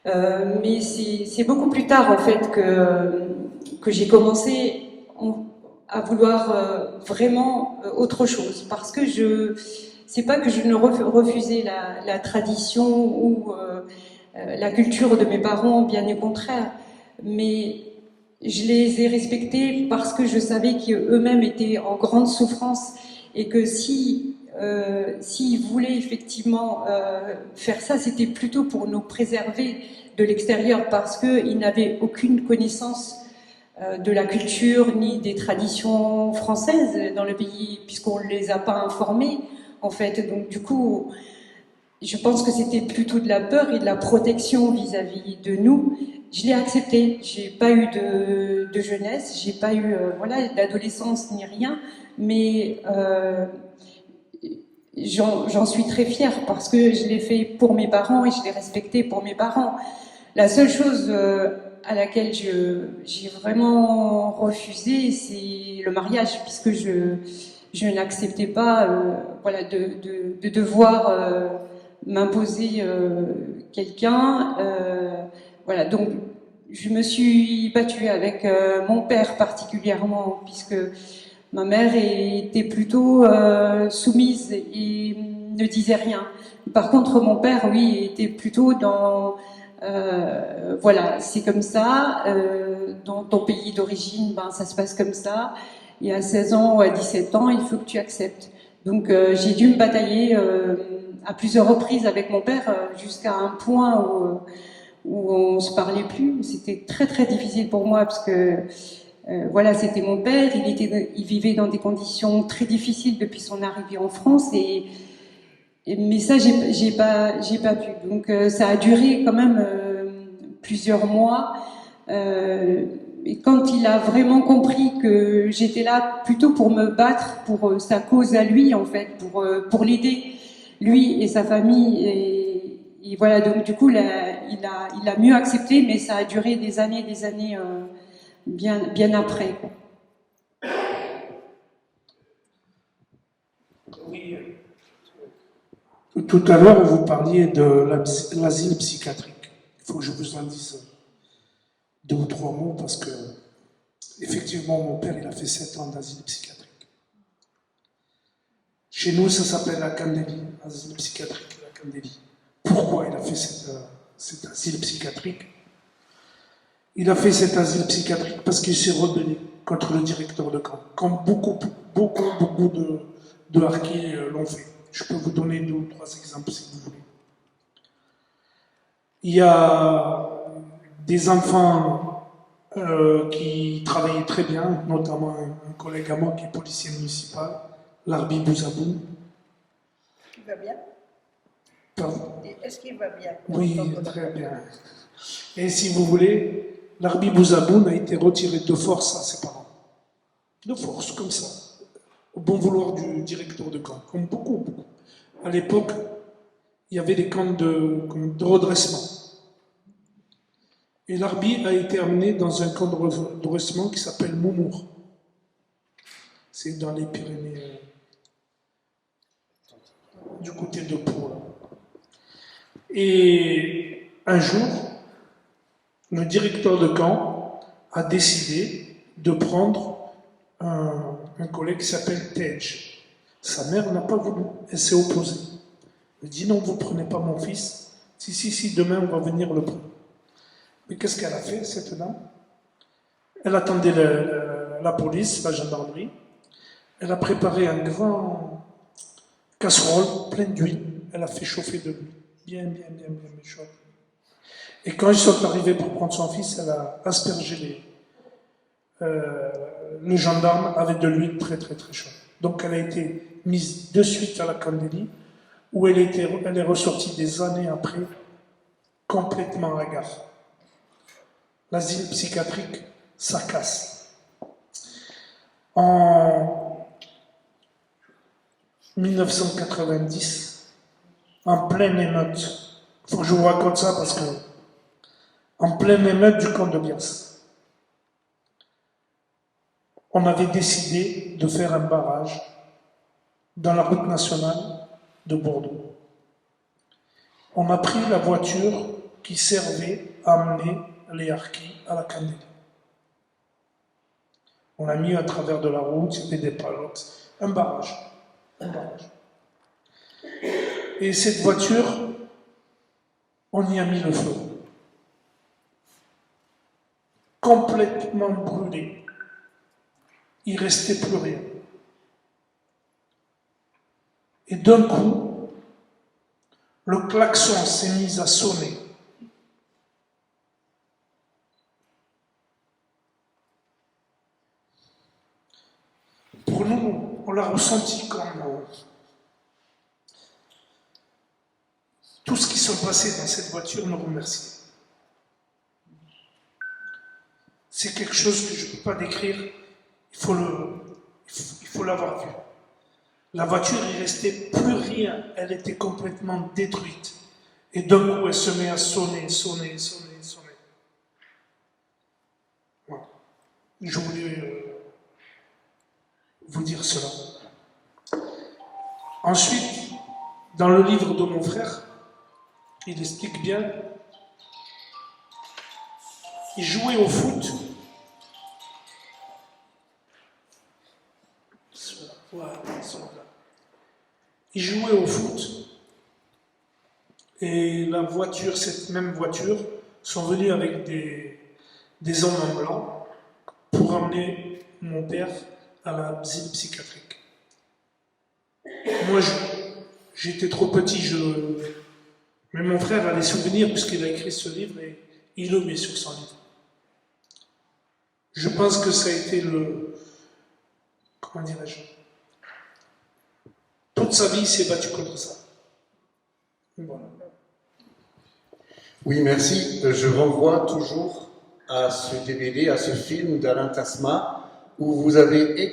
Mais c'est beaucoup plus tard en fait que j'ai commencé à vouloir vraiment autre chose, parce que c'est pas que je ne refusais la tradition ou la culture de mes parents, bien au contraire, mais je les ai respectés parce que je savais qu'eux-mêmes étaient en grande souffrance, et que si s'il voulait effectivement faire ça, c'était plutôt pour nous préserver de l'extérieur, parce qu'il n'avait aucune connaissance de la culture ni des traditions françaises dans le pays, puisqu'on ne les a pas informés, en fait. Donc du coup, je pense que c'était plutôt de la peur et de la protection vis-à-vis de nous. Je l'ai accepté. J'ai pas eu de jeunesse, j'ai pas eu voilà, d'adolescence ni rien, mais j'en suis très fière parce que je l'ai fait pour mes parents et je l'ai respecté pour mes parents. La seule chose à laquelle j'ai vraiment refusé, c'est le mariage, puisque je n'acceptais pas voilà, de devoir m'imposer quelqu'un. Voilà, donc je me suis battue avec mon père particulièrement, puisque ma mère était plutôt soumise et ne disait rien. Par contre, mon père, oui, était plutôt dans voilà, c'est comme ça, dans ton pays d'origine, ben, ça se passe comme ça, et à 16 ans ou à 17 ans, il faut que tu acceptes. Donc j'ai dû me batailler à plusieurs reprises avec mon père, jusqu'à un point où on se parlait plus. C'était très très difficile pour moi, parce que voilà, c'était mon père, il vivait dans des conditions très difficiles depuis son arrivée en France, mais ça, j'ai pas pu. Donc, ça a duré quand même plusieurs mois. Et quand il a vraiment compris que j'étais là plutôt pour me battre pour sa cause à lui, en fait, pour l'aider, lui et sa famille. Et voilà, donc du coup, il a mieux accepté, mais ça a duré des années bien après, quoi. Oui. Tout à l'heure, vous parliez de l'asile psychiatrique. Il faut que je vous en dise 2 ou 3 mots parce que, effectivement, mon père, il a fait 7 ans d'asile psychiatrique. Chez nous, ça s'appelle la Candélie, asile psychiatrique, la Candélie. Pourquoi il a fait cet asile psychiatrique? Il a fait cet asile psychiatrique parce qu'il s'est rebellé contre le directeur de camp, comme beaucoup de harkis l'ont fait. Je peux vous donner 2 ou 3 exemples si vous voulez. Il y a des enfants qui travaillaient très bien, notamment un collègue à moi qui est policier municipal, Larbi Bouzabou. Il va bien? Pardon. Est-ce qu'il va bien? Oui, très bien. Et si vous voulez, Larbi Bouzabou a été retiré de force à ses parents. De force, comme ça. Au bon vouloir du directeur de camp, comme beaucoup. À l'époque, il y avait des camps de redressement. Et Larbi a été amené dans un camp de redressement qui s'appelle Moumour. C'est dans les Pyrénées, du côté de Pau. Et un jour, le directeur de camp a décidé de prendre un collègue qui s'appelle Tej. Sa mère n'a pas voulu, elle s'est opposée. Elle dit non, vous ne prenez pas mon fils. Si, demain on va venir le prendre. Mais qu'est-ce qu'elle a fait, cette dame? Elle attendait la police, la gendarmerie. Elle a préparé un grand casserole plein d'huile. Elle a fait chauffer de l'huile. Bien chaud. Et quand ils sont arrivés pour prendre son fils, elle a aspergé le gendarme avec de l'huile très chaude. Donc elle a été mise de suite à la Candélie, où elle est ressortie des années après, complètement hagard. L'asile psychiatrique, ça casse. En 1990, en pleine émeute, il faut que je vous raconte ça parce que, en pleine émeute du camp de Bias, on avait décidé de faire un barrage dans la route nationale de Bordeaux. On a pris la voiture qui servait à amener les harkis à la Candélie. On l'a mis à travers de la route, il y avait des palottes, un barrage. Et cette voiture, on y a mis le feu. Complètement brûlée. Il ne restait plus rien. Et d'un coup, le klaxon s'est mis à sonner. Pour nous, on l'a ressenti comme tout ce qui s'est passé dans cette voiture nous remercie. C'est quelque chose que je ne peux pas décrire, il faut l'avoir vu. La voiture, il ne restait plus rien, elle était complètement détruite. Et d'un coup, elle se met à sonner. Voilà. Je voulais vous dire cela. Ensuite, dans le livre de mon frère, il explique bien, il jouait au foot. Il jouait au foot et la voiture, cette même voiture, sont venus avec des hommes en blanc pour emmener mon père à la visite psychiatrique. Moi, j'étais trop petit, mais mon frère a des souvenirs puisqu'il a écrit ce livre et il le met sur son livre. Je pense que ça a été comment dirais-je, toute sa vie, il s'est battu contre ça. Voilà. Oui, merci. Je renvoie toujours à ce DVD, à ce film d'Alain Tasma, où vous avez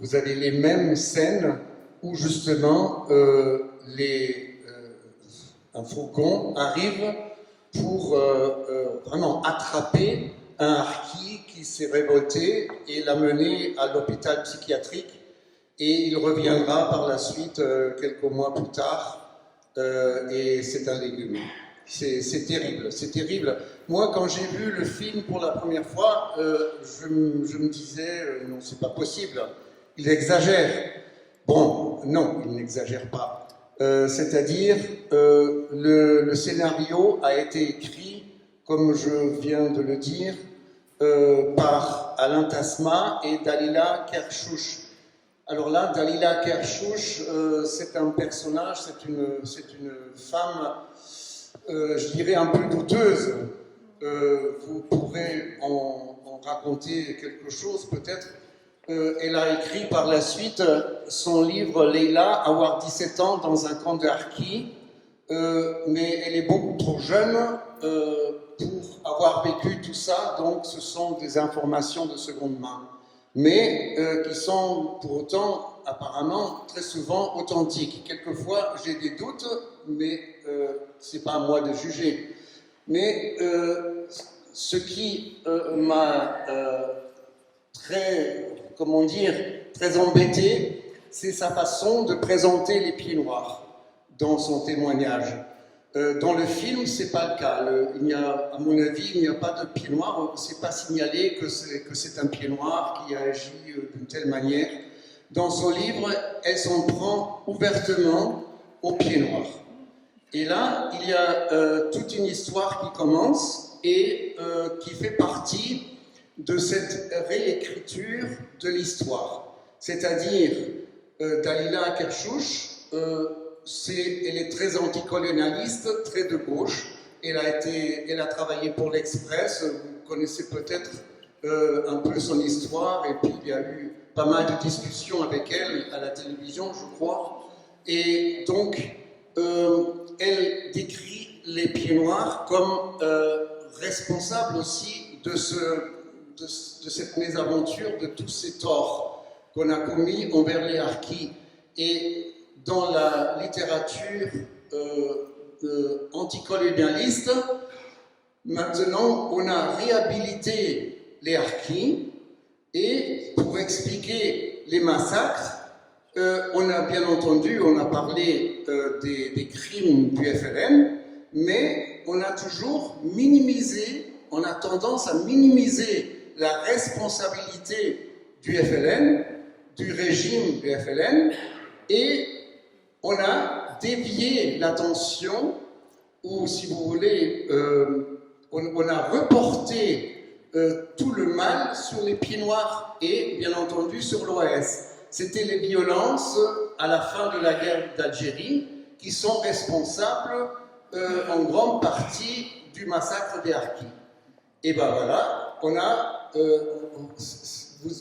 vous avez les mêmes scènes où justement un fourgon arrive pour vraiment attraper un harki qui s'est révolté et l'amener à l'hôpital psychiatrique. Et il reviendra par la suite quelques mois plus tard et c'est un légume. C'est terrible, c'est terrible. Moi, quand j'ai vu le film pour la première fois, je me disais non, c'est pas possible. Il exagère. Bon, non, il n'exagère pas. C'est-à-dire, le scénario a été écrit, comme je viens de le dire, par Alain Tasma et Dalila Kershouch. Alors là, Dalila Kershouch, c'est un personnage, c'est une femme, je dirais un peu douteuse. Vous pourrez en raconter quelque chose peut-être. Elle a écrit par la suite son livre Leila, avoir 17 ans dans un camp de harki, mais elle est beaucoup trop jeune pour avoir vécu tout ça, donc ce sont des informations de seconde main, mais qui sont pour autant apparemment très souvent authentiques. Quelquefois j'ai des doutes, mais c'est pas à moi de juger. Mais ce qui m'a très embêté, c'est sa façon de présenter les pieds noirs dans son témoignage. Dans le film, c'est pas le cas. À mon avis, il n'y a pas de pied noir. C'est pas signalé que c'est un pied noir qui agit d'une telle manière. Dans son livre, elle s'en prend ouvertement aux pieds noirs. Et là, il y a toute une histoire qui commence et qui fait partie de cette réécriture de l'histoire. C'est-à-dire, Dalila Kershouch, elle est très anticolonialiste, très de gauche. Elle a travaillé pour l'Express. Vous connaissez peut-être un peu son histoire. Et puis, il y a eu pas mal de discussions avec elle à la télévision, je crois. Et donc, elle décrit les pieds noirs comme responsables aussi de cette mésaventure, de tous ces torts qu'on a commis envers les harkis. Et dans la littérature anticolonialiste, maintenant on a réhabilité les harkis et pour expliquer les massacres, on a bien entendu, on a parlé des crimes du FLN, mais on a toujours minimisé, on a tendance à minimiser la responsabilité du FLN, du régime du FLN, et on a dévié l'attention, ou si vous voulez, on a reporté tout le mal sur les pieds noirs et bien entendu sur l'OAS. C'était les violences à la fin de la guerre d'Algérie qui sont responsables en grande partie du massacre des Harkis. Et ben voilà,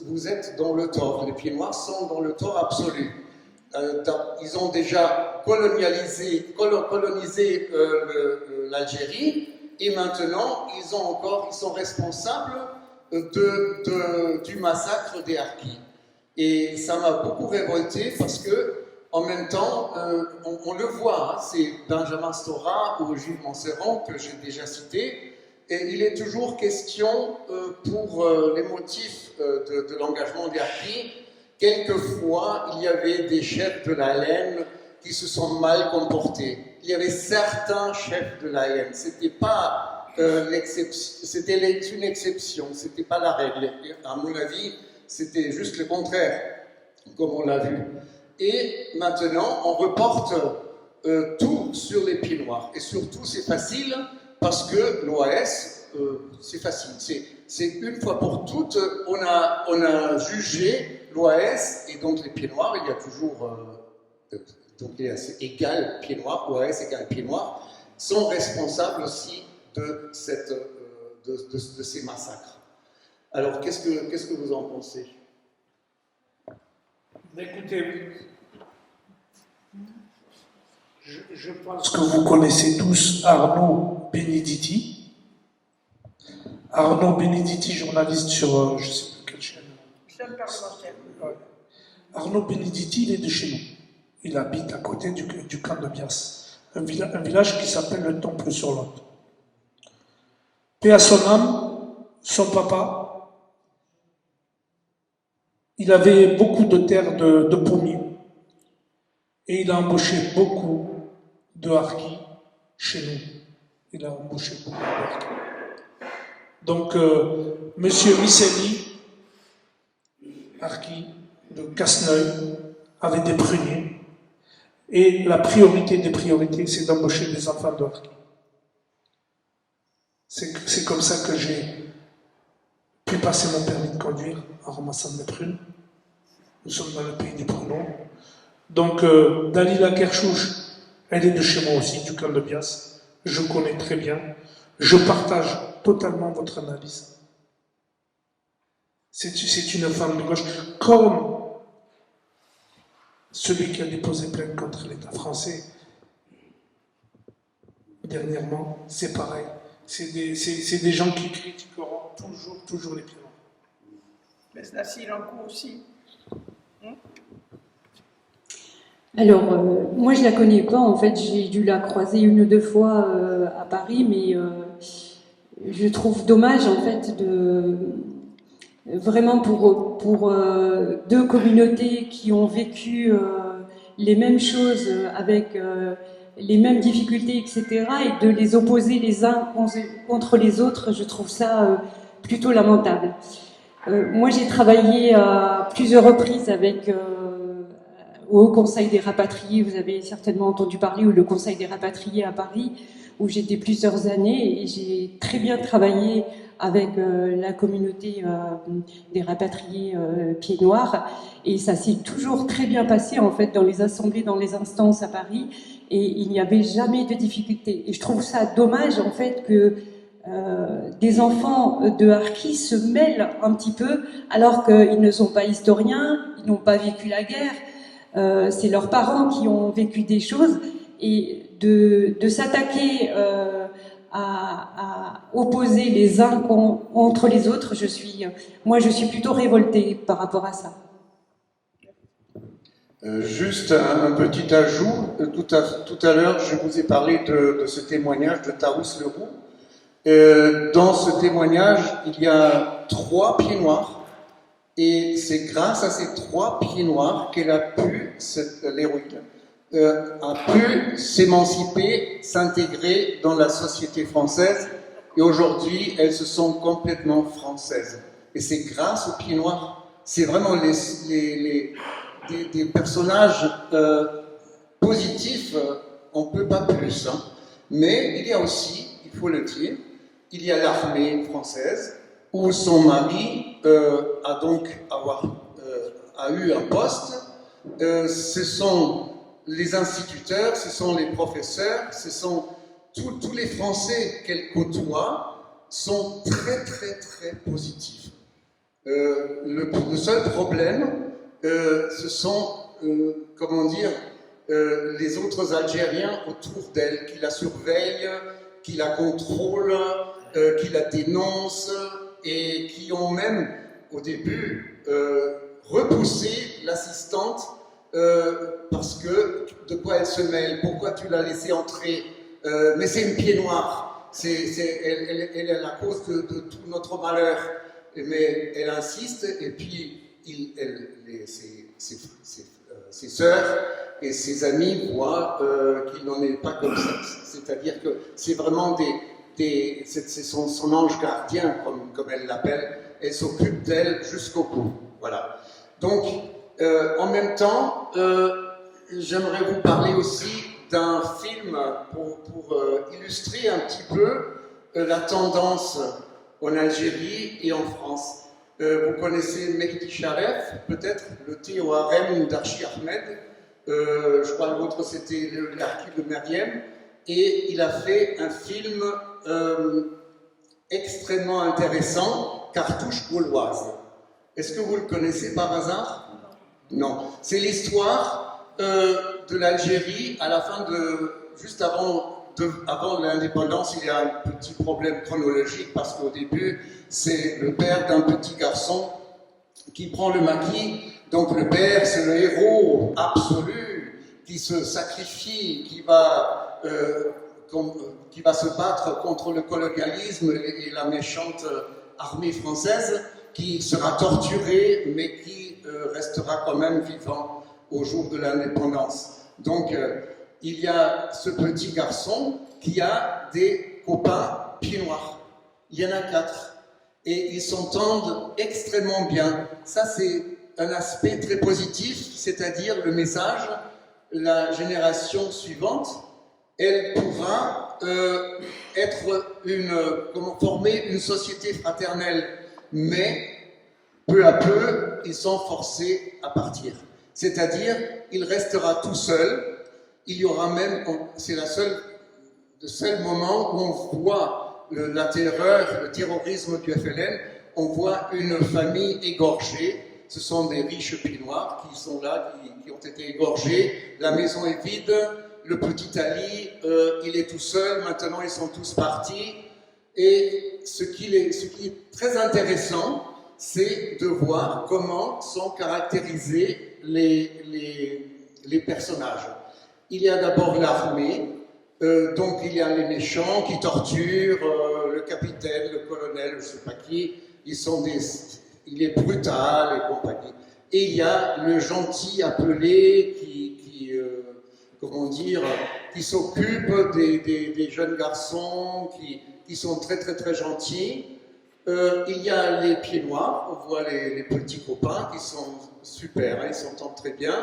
vous êtes dans le tort, les Pieds Noirs sont dans le tort absolu. Ils ont déjà colonisé l'Algérie et maintenant ils sont responsables du massacre des Harkis. Et ça m'a beaucoup révolté parce que en même temps, on le voit, hein, c'est Benjamin Stora ou Gilles Montserrat que j'ai déjà cité, et il est toujours question pour les motifs de l'engagement des Harkis. Quelquefois, il y avait des chefs de la LN qui se sont mal comportés. Il y avait certains chefs de la LN. C'était pas l'exception, c'était une exception, c'était pas la règle. À mon avis, c'était juste le contraire, comme on l'a vu. Et maintenant, on reporte tout sur les Pieds Noirs. Et surtout, c'est facile parce que l'OAS, c'est facile. C'est une fois pour toutes, on a jugé l'OAS et donc les Pieds Noirs. Il y a toujours, donc il y a égal Pieds Noirs, OAS égal Pieds Noirs, sont responsables aussi de ces massacres. Alors, qu'est-ce que vous en pensez? Écoutez, je pense que vous connaissez tous Arnaud Benedetti. Arnaud Benedetti, journaliste sur je ne sais plus quelle chaîne. Chaîne parlementaire. Ouais. Arnaud Benedetti, il est de chez nous. Il habite à côté du camp de Bias, un village qui s'appelle le Temple-sur-Lot. Paix à son âme, son papa, il avait beaucoup de terres de pommiers et il a embauché beaucoup de Harkis chez nous. Il a embauché beaucoup de Harkis. Donc, Monsieur Misseli, Harki de Casseneuil, avait des pruniers et la priorité des priorités, c'est d'embaucher des enfants de Harkis. C'est comme ça que j'ai pu passer mon permis de conduire en ramassant des prunes. Nous sommes dans le pays des pruneaux. Donc, Dalila Kerchouch, elle est de chez moi aussi, du camp de Bias. Je connais très bien. Je partage totalement votre analyse. C'est une femme de gauche, comme celui qui a déposé plainte contre l'État français dernièrement, c'est pareil. C'est des gens qui critiqueront toujours les Pieds Noirs. Mais Nassir en cours aussi. Alors, moi je la connais pas, en fait j'ai dû la croiser une ou deux fois à Paris, mais je trouve dommage en fait vraiment pour deux communautés qui ont vécu les mêmes choses avec les mêmes difficultés, etc., et de les opposer les uns contre les autres, je trouve ça plutôt lamentable. Moi j'ai travaillé à plusieurs reprises avec au Haut Conseil des rapatriés, vous avez certainement entendu parler, ou le Conseil des rapatriés à Paris, où j'étais plusieurs années, et j'ai très bien travaillé avec la communauté des rapatriés Pieds Noirs, et ça s'est toujours très bien passé en fait dans les assemblées, dans les instances à Paris, et il n'y avait jamais de difficulté. Et je trouve ça dommage en fait que des enfants de Harkis se mêlent un petit peu, alors qu'ils ne sont pas historiens, ils n'ont pas vécu la guerre. C'est leurs parents qui ont vécu des choses, et de s'attaquer à opposer les uns contre les autres, moi je suis plutôt révoltée par rapport à ça. Juste un petit ajout, tout à l'heure je vous ai parlé de ce témoignage de Taous Leroux. Dans ce témoignage, il y a 3 pieds noirs. Et c'est grâce à ces 3 pieds noirs qu'elle a pu, l'héroïne, a pu s'émanciper, s'intégrer dans la société française. Et aujourd'hui, elles se sont complètement françaises. Et c'est grâce aux pieds noirs. C'est vraiment des personnages positifs, on ne peut pas plus. Hein. Mais il y a aussi, il faut le dire, il y a l'armée française, où son mari a eu un poste, ce sont les instituteurs, ce sont les professeurs, ce sont tous les Français qu'elle côtoie sont très très très positifs. Le seul problème, ce sont, comment dire, les autres Algériens autour d'elle, qui la surveillent, qui la contrôlent, qui la dénoncent et qui ont même, au début, repoussé l'assistante parce que de quoi elle se mêle, pourquoi tu l'as laissée entrer, mais c'est une pied noire, elle est la cause de tout notre malheur, mais elle insiste et puis ses sœurs et ses amis voient qu'il n'en est pas comme ça, c'est-à-dire que c'est vraiment c'est son ange gardien, comme elle l'appelle, elle s'occupe d'elle jusqu'au bout, voilà. Donc, en même temps, j'aimerais vous parler aussi d'un film pour illustrer un petit peu la tendance en Algérie et en France. Vous connaissez Mehdi Sharef, peut-être, le thé au harem d'Archi Ahmed. Je crois que l'autre c'était l'Archi de Meriem. Et il a fait un film extrêmement intéressant, Cartouche gauloise. Est-ce que vous le connaissez par hasard? Non. C'est l'histoire de l'Algérie à la fin juste avant l'indépendance. Il y a un petit problème chronologique parce qu'au début, c'est le père d'un petit garçon qui prend le maquis. Donc le père, c'est le héros absolu qui se sacrifie, qui va se battre contre le colonialisme et la méchante armée française, qui sera torturé, mais qui restera quand même vivant au jour de l'indépendance. Donc, il y a ce petit garçon qui a des copains pieds noirs. Il y en a 4. Et ils s'entendent extrêmement bien. Ça, c'est un aspect très positif, c'est-à-dire le message, la génération suivante, elle pourra former une société fraternelle. Mais, peu à peu, ils sont forcés à partir. C'est-à-dire, il restera tout seul. Il y aura même, c'est le seul moment où on voit la terreur, le terrorisme du FLN, on voit une famille égorgée. Ce sont des riches pieds noirs qui sont là, qui ont été égorgés. La maison est vide. Le petit Ali, il est tout seul. Maintenant, ils sont tous partis. Et ce qui est très intéressant, c'est de voir comment sont caractérisés les personnages. Il y a d'abord l'armée, donc il y a les méchants qui torturent, le capitaine, le colonel, je ne sais pas qui, il est brutal et compagnie. Et il y a le gentil appelé qui s'occupe des jeunes garçons qui sont très très très gentils. Il y a les pieds noirs, on voit les petits copains qui sont super, ils s'entendent très bien.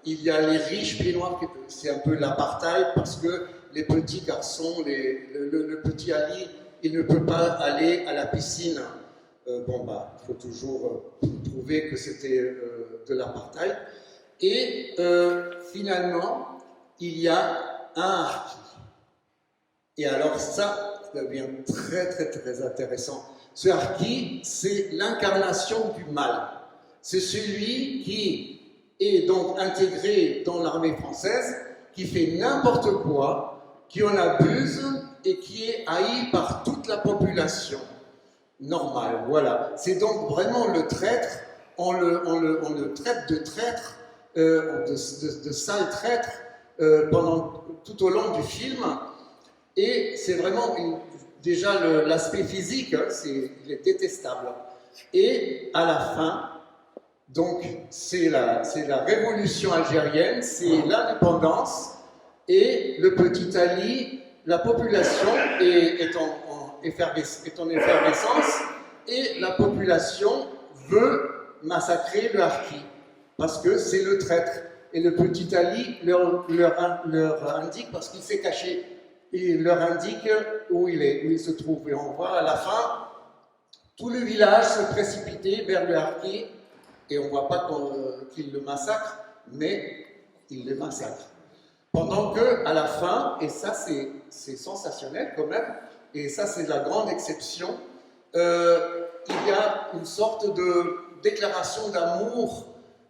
Il y a les riches pieds noirs, c'est un peu l'apartheid parce que les petits garçons, le petit Ali, il ne peut pas aller à la piscine. Il faut toujours prouver que c'était de l'apartheid. Et finalement, il y a un harki. Et alors ça devient très très très intéressant. Ce harki, c'est l'incarnation du mal. C'est celui qui est donc intégré dans l'armée française, qui fait n'importe quoi, qui en abuse et qui est haï par toute la population normale. Voilà. C'est donc vraiment le traître, on le traite de traître, de sale traître tout au long du film. Et c'est vraiment déjà l'aspect physique, hein, il est détestable. Et à la fin, donc c'est la révolution algérienne, c'est l'indépendance, et le petit Ali, la population est en effervescence, et la population veut massacrer le harki, parce que c'est le traître. Et le petit Ali leur indique, parce qu'il s'est caché, il leur indique où il se trouve. Et on voit à la fin tout le village se précipiter vers le harki et on ne voit pas qu'il le massacre, mais il le massacre. Pendant que, à la fin, et ça c'est sensationnel quand même, et ça c'est la grande exception, il y a une sorte de déclaration d'amour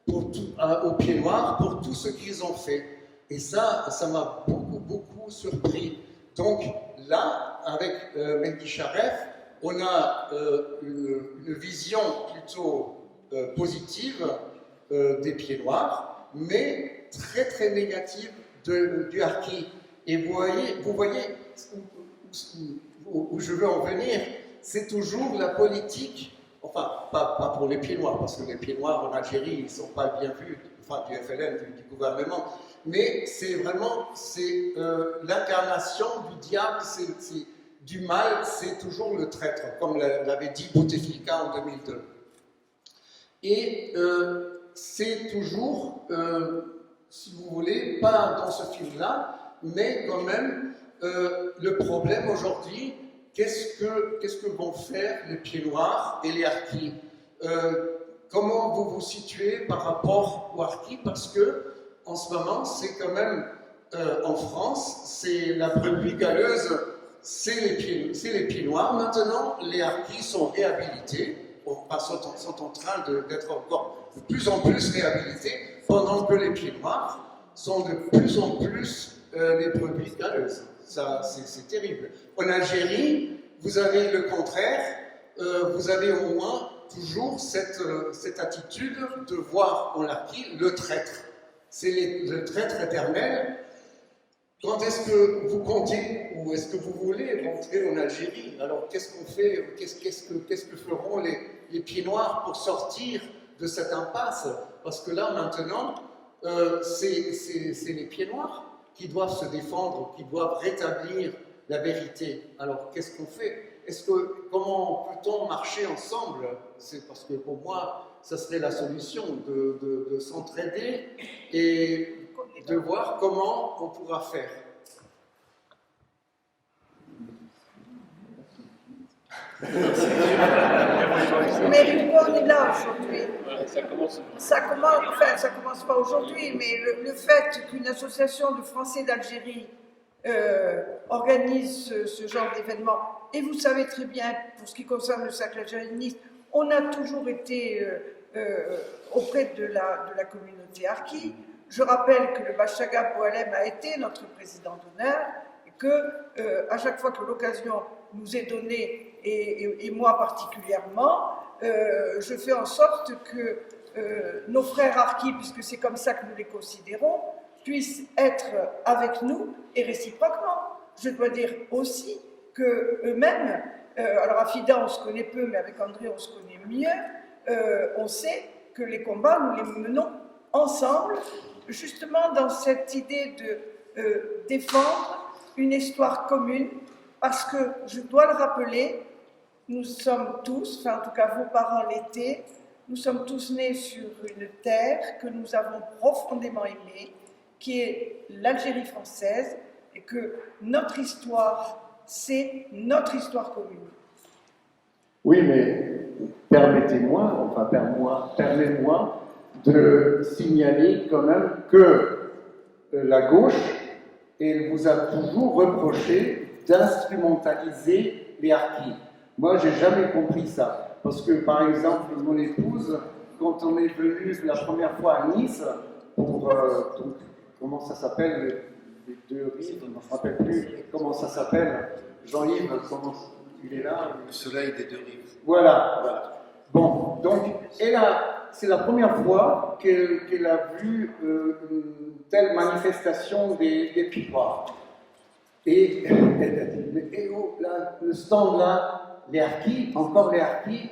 aux Pieds Noirs pour tout ce qu'ils ont fait. Et ça m'a beaucoup surpris. Donc là, avec Mehdi Charef, on a une vision plutôt positive des Pieds Noirs, mais très négative du harki. Et vous voyez où je veux en venir, c'est toujours la politique, enfin pas pour les Pieds Noirs, parce que les Pieds Noirs en Algérie, ils ne sont pas bien vus, enfin du FLN, du gouvernement, mais c'est vraiment l'incarnation du diable, du mal, c'est toujours le traître, comme l'avait dit Bouteflika en 2002. Et c'est toujours, si vous voulez, pas dans ce film-là, mais quand même, le problème aujourd'hui, qu'est-ce que vont faire les Pieds Noirs et les harkis? Comment vous vous situez par rapport aux harkis? Parce que en ce moment, c'est quand même en France, c'est la brebis galeuse, c'est les Pieds Noirs. Maintenant, les harkis sont réhabilités, sont en train d'être encore de plus en plus réhabilités, pendant que les Pieds Noirs sont de plus en plus les brebis galeuses. Ça, c'est terrible. En Algérie, vous avez le contraire, vous avez au moins toujours cette attitude de voir en harki le traître. C'est le traître éternel. Quand est-ce que vous comptez ou est-ce que vous voulez rentrer en Algérie? Alors qu'est-ce qu'on fait? Qu'est-ce que feront les Pieds Noirs pour sortir de cette impasse? Parce que là maintenant, c'est les Pieds Noirs qui doivent se défendre, qui doivent rétablir la vérité. Alors qu'est-ce qu'on fait? Comment peut-on marcher ensemble? C'est parce que pour moi, ça serait la solution de s'entraider et de voir comment on pourra faire. Mais on est là aujourd'hui. Ça commence pas aujourd'hui, mais le fait qu'une association de Français d'Algérie organise ce genre d'événement, et vous savez très bien, pour ce qui concerne le cercle algérianiste, on a toujours été auprès de la communauté harki. Je rappelle que le Bachaga Boualem a été notre président d'honneur et que à chaque fois que l'occasion nous est donnée, et moi particulièrement, je fais en sorte que nos frères harkis, puisque c'est comme ça que nous les considérons, puissent être avec nous et réciproquement. Je dois dire aussi qu'eux-mêmes, alors à FIDA on se connaît peu, mais avec André on se connaît mieux, on sait que les combats nous les menons ensemble, justement dans cette idée de défendre une histoire commune, parce que je dois le rappeler, nous sommes tous, enfin en tout cas vos parents l'étaient, nous sommes tous nés sur une terre que nous avons profondément aimée, qui est l'Algérie française, et que notre histoire, c'est notre histoire commune. Oui, mais permettez-moi de signaler quand même que la gauche, elle vous a toujours reproché d'instrumentaliser les harkis. Moi, j'ai jamais compris ça. Parce que, par exemple, mon épouse, quand on est venu la première fois à Nice, pour, comment ça s'appelle, les deux rives, je ne me rappelle plus comment ça s'appelle, Jean-Yves, comment il est là? Le soleil des deux rives. Voilà. Bon, donc, c'est la première fois qu'elle a vu une telle manifestation des Pieds Noirs. Et elle a dit, mais oh, là, le stand là, les harkis, encore les harkis,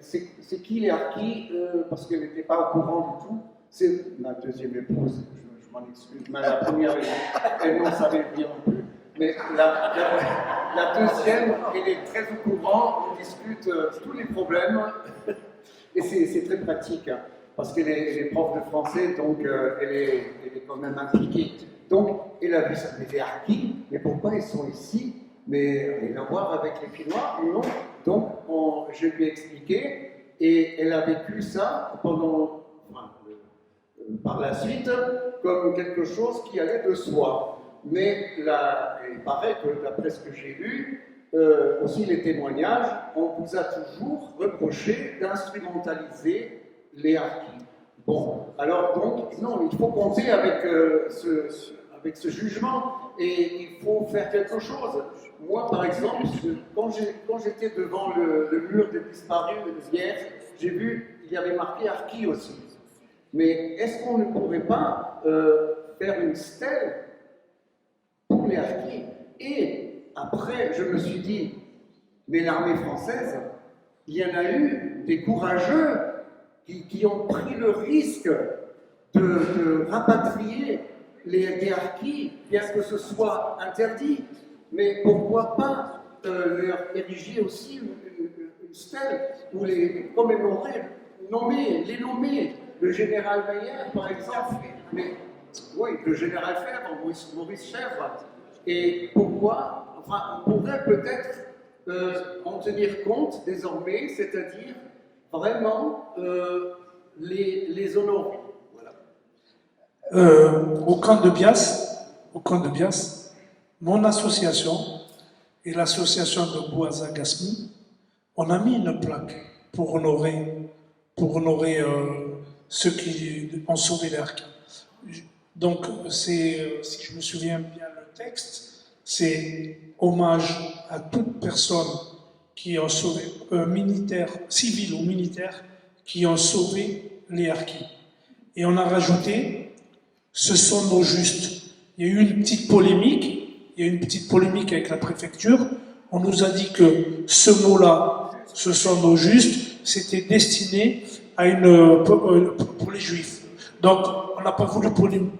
c'est qui les harkis? Parce qu'elle n'était pas au courant du tout. C'est ma deuxième épouse, je m'en excuse, mais la première, elle n'en savait rien non plus. Mais la deuxième, elle est très au courant, on discute tous les problèmes, et c'est très pratique, hein, parce qu'elle est prof de français, donc elle est quand même impliquée. Donc, elle a vu ça, mais les harkis, mais pourquoi ils sont ici? Mais rien à voir avec les Pieds Noirs? Non. Donc, je lui ai expliqué, Et elle a vécu ça pendant, par la suite comme quelque chose qui allait de soi. Mais il paraît que d'après ce que j'ai lu, aussi les témoignages, on vous a toujours reproché d'instrumentaliser les harkis. Bon, alors donc, non, il faut compter avec ce jugement et il faut faire quelque chose. Moi, par exemple, quand j'étais devant le mur des disparus d'hier, j'ai vu qu'il y avait marqué harki aussi. Mais est-ce qu'on ne pourrait pas faire une stèle pour les harkis? Et après, je me suis dit, mais l'armée française, il y en a eu des courageux qui ont pris le risque de rapatrier les harkis, bien que ce soit interdit. Mais pourquoi pas leur ériger aussi une stèle ou les commémorer, les nommer, le général Meyer par exemple, mais oui, le général Fèvre, Maurice Chèvre. Et pourquoi, enfin, on pourrait peut-être en tenir compte désormais, c'est-à-dire vraiment les honorer. Voilà. Au camp de Bias, mon association et l'association de Bouaza Gasmi, on a mis une plaque pour honorer ceux qui ont sauvé les harkis. Donc, si je me souviens bien le texte, c'est hommage à toute personne qui a sauvé, militaire, civil ou militaire, qui ont sauvé les harkis. Et on a rajouté, ce sont nos justes. Il y a eu une petite polémique avec la préfecture. On nous a dit que ce mot-là, ce sont nos justes, c'était destiné à pour les juifs. Donc, on n'a pas voulu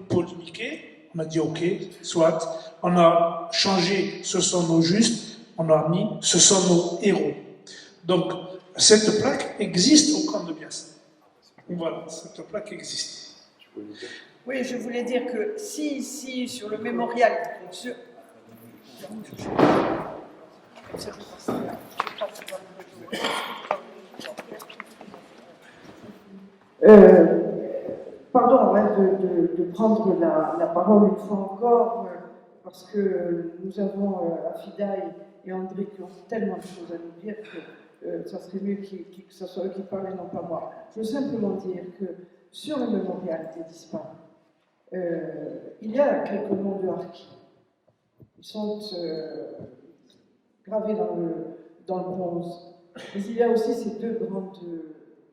polémiquer. On a dit ok, soit. On a changé ce sont nos justes. On a mis ce sont nos héros. Donc, cette plaque existe au camp de Bias. Voilà, cette plaque existe. Oui, je voulais dire que si ici, sur le mémorial, pardon de prendre la parole une fois encore, parce que nous avons Afida et André qui ont tellement de choses à nous dire que ça serait mieux que ce soit eux qui parlent et non pas moi. Je veux simplement dire que sur le mémorial des disparus, il y a quelques noms de harkis. Ils sont gravés dans le bronze. Mais il y a aussi ces deux grandes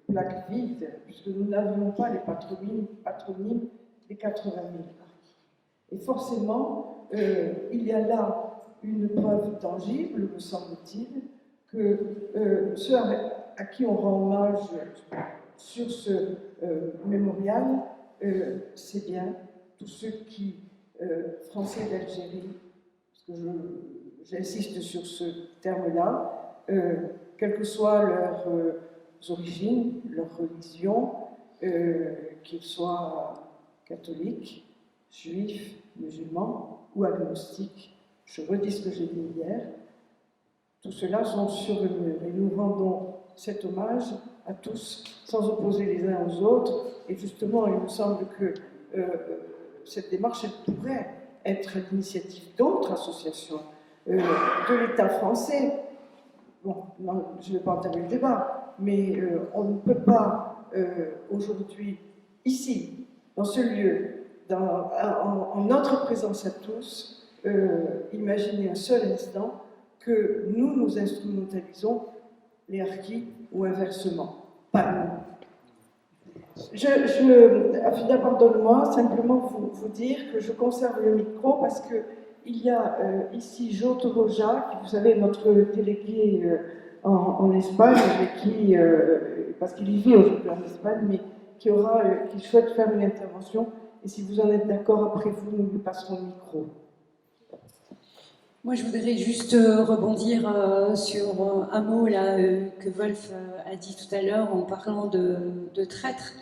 plaques vides, puisque nous n'avions pas les patronymes des 80 000 harkis. Et forcément, il y a là une preuve tangible, me semble-t-il, que ceux à qui on rend hommage sur ce mémorial, c'est bien tous ceux qui, Français d'Algérie, parce que j'insiste sur ce terme-là, quelles que soient leurs origines, leur religion, qu'ils soient catholiques, juifs, musulmans ou agnostiques, je redis ce que j'ai dit hier, tout cela sont sur le mur et nous rendons cet hommage à tous sans opposer les uns aux autres. Et justement, il me semble que cette démarche elle pourrait être à l'initiative d'autres associations, de l'État français. Bon, non, je ne vais pas entamer le débat, mais on ne peut pas aujourd'hui, ici, dans ce lieu, en notre présence à tous, imaginer un seul instant que nous instrumentalisons les harkis ou inversement, pas nous. Afida, pardonne-moi, simplement vous dire que je conserve le micro parce qu'il y a ici Jo Toroja, qui, vous savez, notre délégué en Espagne, parce qu'il y vit aujourd'hui en Espagne, mais qui souhaite faire une intervention. Et si vous en êtes d'accord, après vous, nous lui passerons le micro. Moi, je voudrais juste rebondir sur un mot là, que Wolf a dit tout à l'heure en parlant de traître.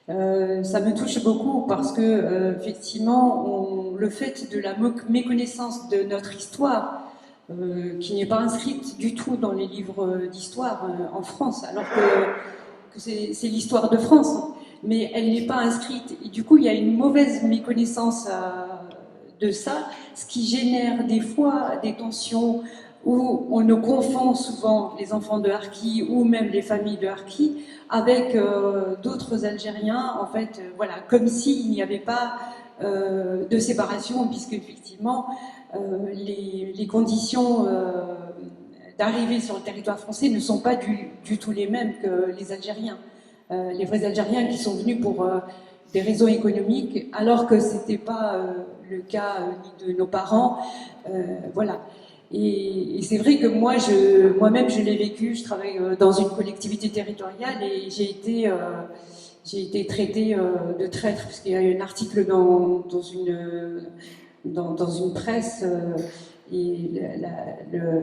Ça me touche beaucoup parce que, effectivement, le fait de la méconnaissance de notre histoire, qui n'est pas inscrite du tout dans les livres d'histoire en France, alors que que c'est l'histoire de France, mais elle n'est pas inscrite. Et du coup, il y a une mauvaise méconnaissance de ça, ce qui génère des fois des tensions où on ne confond souvent les enfants de Harki ou même les familles de Harki avec d'autres Algériens, en fait, voilà, comme s'il n'y avait pas de séparation, puisque effectivement, les conditions d'arrivée sur le territoire français ne sont pas du tout les mêmes que les Algériens. Les vrais Algériens qui sont venus pour des raisons économiques, alors que ce n'était pas le cas ni de nos parents. Voilà. Et c'est vrai que moi-même, je l'ai vécu. Je travaille dans une collectivité territoriale et j'ai été traitée de traître, parce qu'il y a eu un article dans une presse, et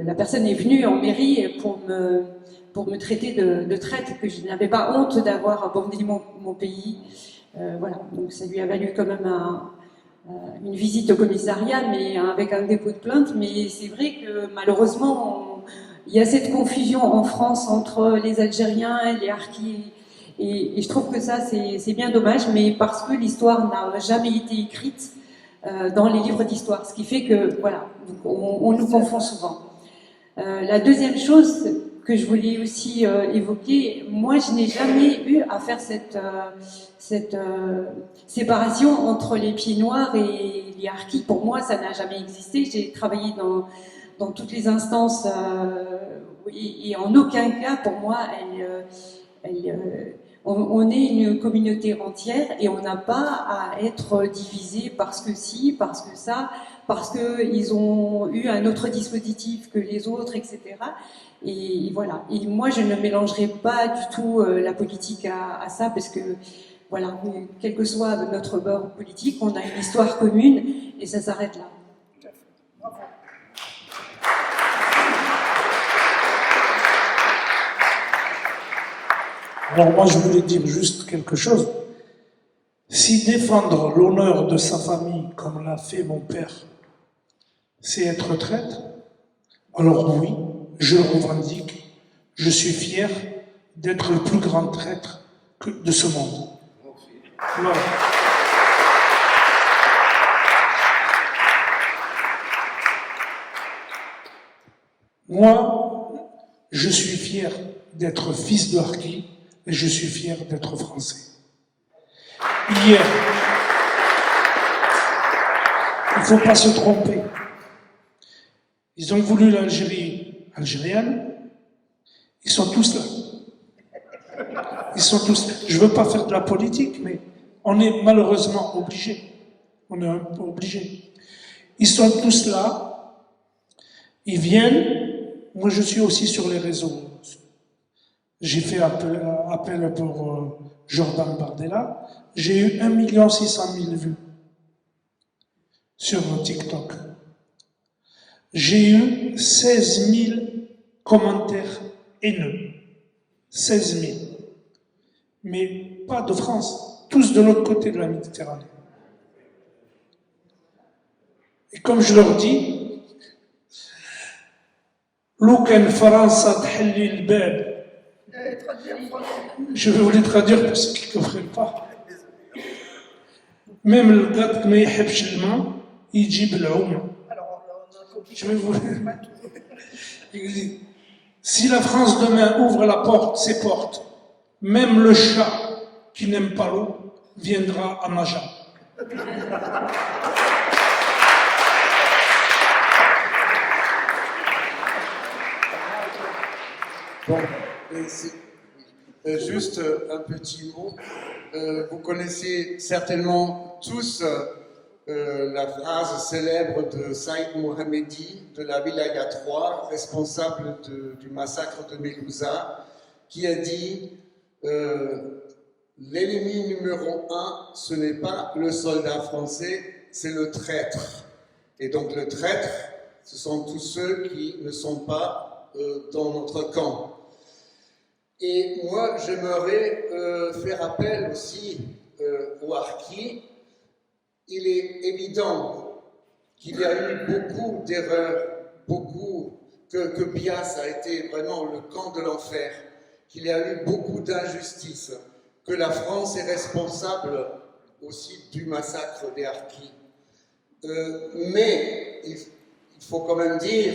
la personne est venue en mairie pour me traiter de traître, que je n'avais pas honte d'avoir abandonné mon pays. Voilà, donc ça lui a valu quand même une visite au commissariat, mais avec un dépôt de plainte. Mais c'est vrai que malheureusement, il y a cette confusion en France entre les Algériens et les Harkis. Et je trouve que ça, c'est bien dommage, mais parce que l'histoire n'a jamais été écrite dans les livres d'histoire, ce qui fait que, voilà, on nous confond souvent. La deuxième chose que je voulais aussi évoquer, moi, je n'ai jamais eu à faire cette séparation entre les pieds noirs et les Harkis. Pour moi, ça n'a jamais existé. J'ai travaillé dans toutes les instances et en aucun cas, pour moi, on est une communauté entière et on n'a pas à être divisé parce que si, parce que ça, parce qu'ils ont eu un autre dispositif que les autres, etc. Et voilà. Et moi, je ne mélangerai pas du tout la politique à ça, parce que, voilà, quel que soit notre bord politique, on a une histoire commune et ça s'arrête là. Alors moi, je voulais dire juste quelque chose. Si défendre l'honneur de sa famille, comme l'a fait mon père, c'est être traître, alors oui, je le revendique. Je suis fier d'être le plus grand traître de ce monde. Voilà. Moi, je suis fier d'être fils de Harki et je suis fier d'être français. Hier, il ne faut pas se tromper. Ils ont voulu l'Algérie algérienne, ils sont tous là. Ils sont tous là. Je ne veux pas faire de la politique, mais on est malheureusement obligé. On est un peu obligé. Ils sont tous là, ils viennent. Moi, je suis aussi sur les réseaux. J'ai fait appel pour Jordan Bardella. J'ai eu 1 600 000 vues sur TikTok. J'ai eu 16 000 commentaires haineux. 16 000. Mais pas de France, tous de l'autre côté de la Méditerranée. Et comme je leur dis, لو كان فرنسا تحلي الباب. Je vais vous les traduire pour ceux qui ne comprennent pas. Même le gars qui ne يحبش الماء يجيب العوم. Je vais vous... Si la France demain ouvre la porte, ses portes, même le chat qui n'aime pas l'eau viendra à Maja. Bon, juste un petit mot. Vous connaissez certainement tous la phrase célèbre de Saïd Mohammedi de la Wilaya 3, responsable du massacre de Mélouza, qui a dit l'ennemi numéro 1, ce n'est pas le soldat français, c'est le traître. Et donc le traître, ce sont tous ceux qui ne sont pas dans notre camp. Et moi, j'aimerais faire appel aussi aux Harkis. Il est évident qu'il y a eu beaucoup d'erreurs, que Bias a été vraiment le camp de l'enfer. qu'il y a eu beaucoup d'injustices, que la France est responsable aussi du massacre des Harkis. Mais il faut quand même dire,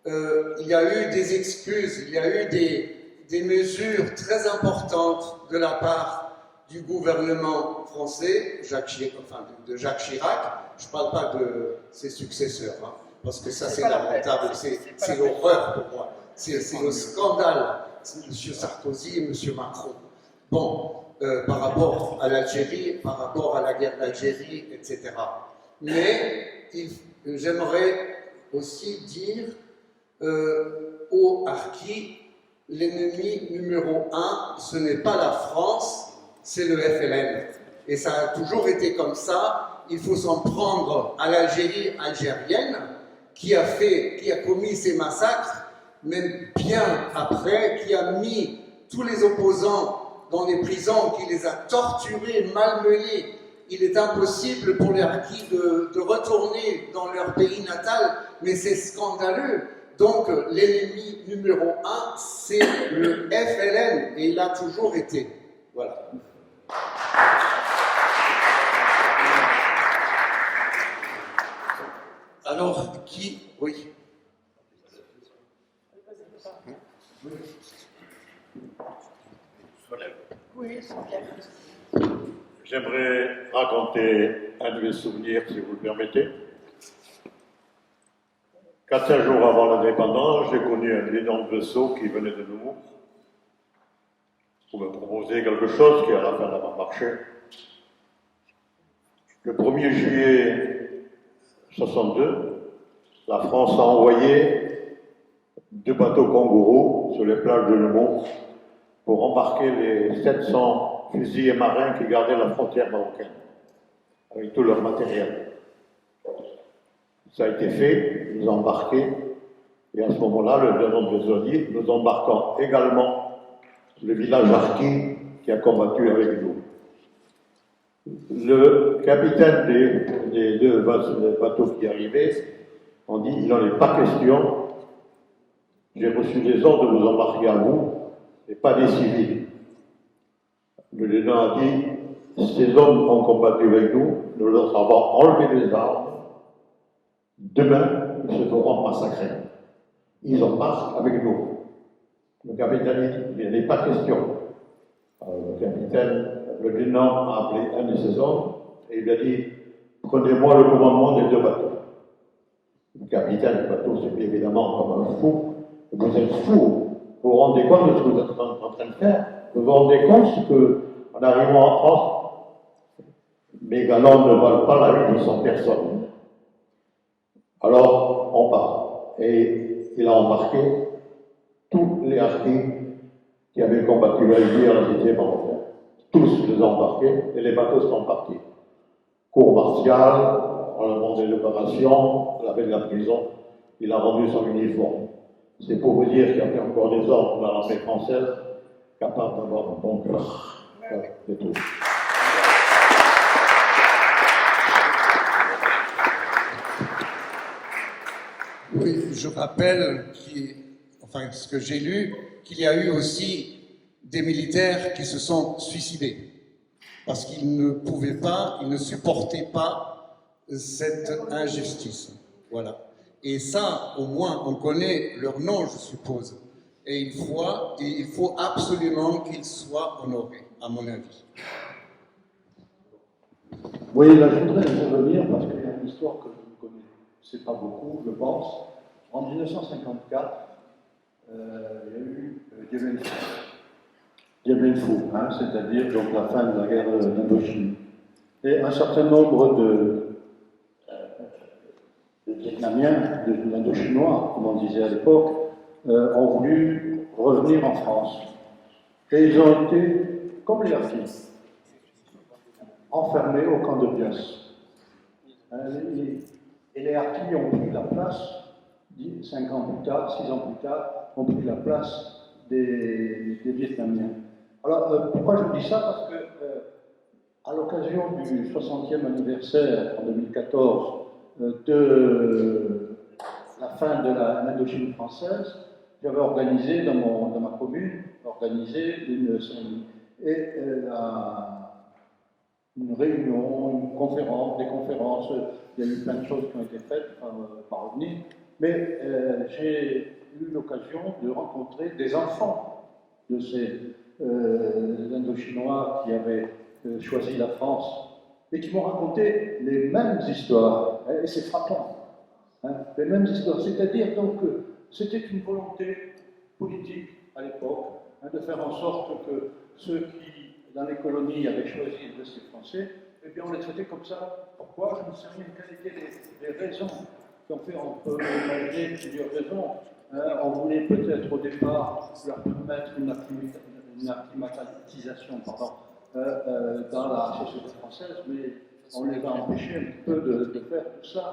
il y a eu des excuses, il y a eu des mesures très importantes de la part du gouvernement français, de Jacques Chirac. Je ne parle pas de ses successeurs, hein, parce que ça c'est lamentable, c'est l'horreur pour moi. C'est le scandale, c'est M. Sarkozy et M. Macron. Bon, par rapport à l'Algérie, par rapport à la guerre d'Algérie, etc. Mais j'aimerais aussi dire aux Harkis, l'ennemi numéro 1, ce n'est pas la France, c'est le FLN. Et ça a toujours été comme ça. Il faut s'en prendre à l'Algérie algérienne qui a commis ces massacres, même bien après, qui a mis tous les opposants dans les prisons, qui les a torturés, malmenés. Il est impossible pour les Harkis de retourner dans leur pays natal, mais c'est scandaleux. Donc l'ennemi numéro 1, c'est le FLN, et il a toujours été. Voilà. Alors, qui... Oui. Oui, c'est bien. J'aimerais raconter un de mes souvenirs, si vous le permettez. 4-5 jours avant l'indépendance, j'ai connu un énorme vaisseau qui venait de Nemours pour me proposer quelque chose qui à la fin n'a pas marché. Le 1er juillet 62, la France a envoyé 2 bateaux kangourous sur les plages de Nemours pour embarquer les 700 fusiliers marins qui gardaient la frontière marocaine, avec tout leur matériel. Ça a été fait, nous embarqués, et à ce moment-là, le lieutenant de Besonier, nous embarquant également le village Harki qui a combattu avec nous. Le capitaine des 2 bateaux qui arrivaient ont dit, il n'en est pas question, j'ai reçu des ordres de vous embarquer à vous, et pas des civils. Le lieutenant a dit, ces hommes ont combattu avec nous, nous leur avons enlevé les armes, demain, ils se feront massacrer. Ils embarquent avec nous. Le capitaine a dit, il n'est pas question. Alors, le lieutenant a appelé un de ses hommes et il lui a dit, prenez-moi le commandement des 2 bateaux. Le capitaine du bateau s'est mis évidemment comme un fou. Vous êtes fou. Vous vous rendez compte de ce que vous êtes en train de faire? Vous vous rendez compte qu'en arrivant en France, mes galons ne valent pas la vie de 100 personnes. Alors, on part. Et il a embarqué tous les Harkis qui avaient combattu l'Algérie à la cité marocaine. Tous les ont embarqués et les bateaux sont partis. Cour martiale, on a demandé l'opération, la veille de la prison, il a rendu son uniforme. C'est pour vous dire qu'il y avait encore des hommes dans l'armée française capables d'avoir un bon cœur. Voilà, c'est tout. Oui, je rappelle, ce que j'ai lu, qu'il y a eu aussi des militaires qui se sont suicidés parce qu'ils ne pouvaient pas, ils ne supportaient pas cette injustice. Voilà. Et ça, au moins, on connaît leur nom, je suppose. Et il faut absolument qu'ils soient honorés, à mon avis. Oui, là, je voudrais intervenir parce qu'il y a une histoire que je ne connaissais pas beaucoup, je pense. En 1954, il y a eu Dien Bien Phu, c'est-à-dire donc la fin de la guerre d'Indochine. Et un certain nombre de Vietnamiens, de l'Indochinois, comme on disait à l'époque, ont voulu revenir en France. Et ils ont été, comme les Harkis, enfermés au camp de Bios. Et les Harkis ont pris la place, 5 ans plus tard, 6 ans plus tard, ont pris la place des Vietnamiens. Alors, pourquoi je vous dis ça? Parce que, à l'occasion du 60e anniversaire, en 2014, de la fin de l'Indochine française, j'avais organisé dans ma commune, une cérémonie. Et une réunion, une conférence, des conférences, il y a eu plein de choses qui ont été faites par OVNI, mais j'ai eu l'occasion de rencontrer des enfants de ces Indochinois qui avaient choisi la France et qui m'ont raconté les mêmes histoires, et c'est frappant, hein, les mêmes histoires, c'est-à-dire donc c'était une volonté politique à l'époque, hein, de faire en sorte que ceux qui, dans les colonies, avaient choisi de rester français, eh bien on les traitait comme ça. Pourquoi? Je ne sais rien. Quelles étaient les raisons qui ont fait, on peut imaginer plusieurs raisons. Hein, on voulait peut-être au départ leur permettre une acclimatisation dans la société française, mais on les a empêchés un petit peu de faire tout ça.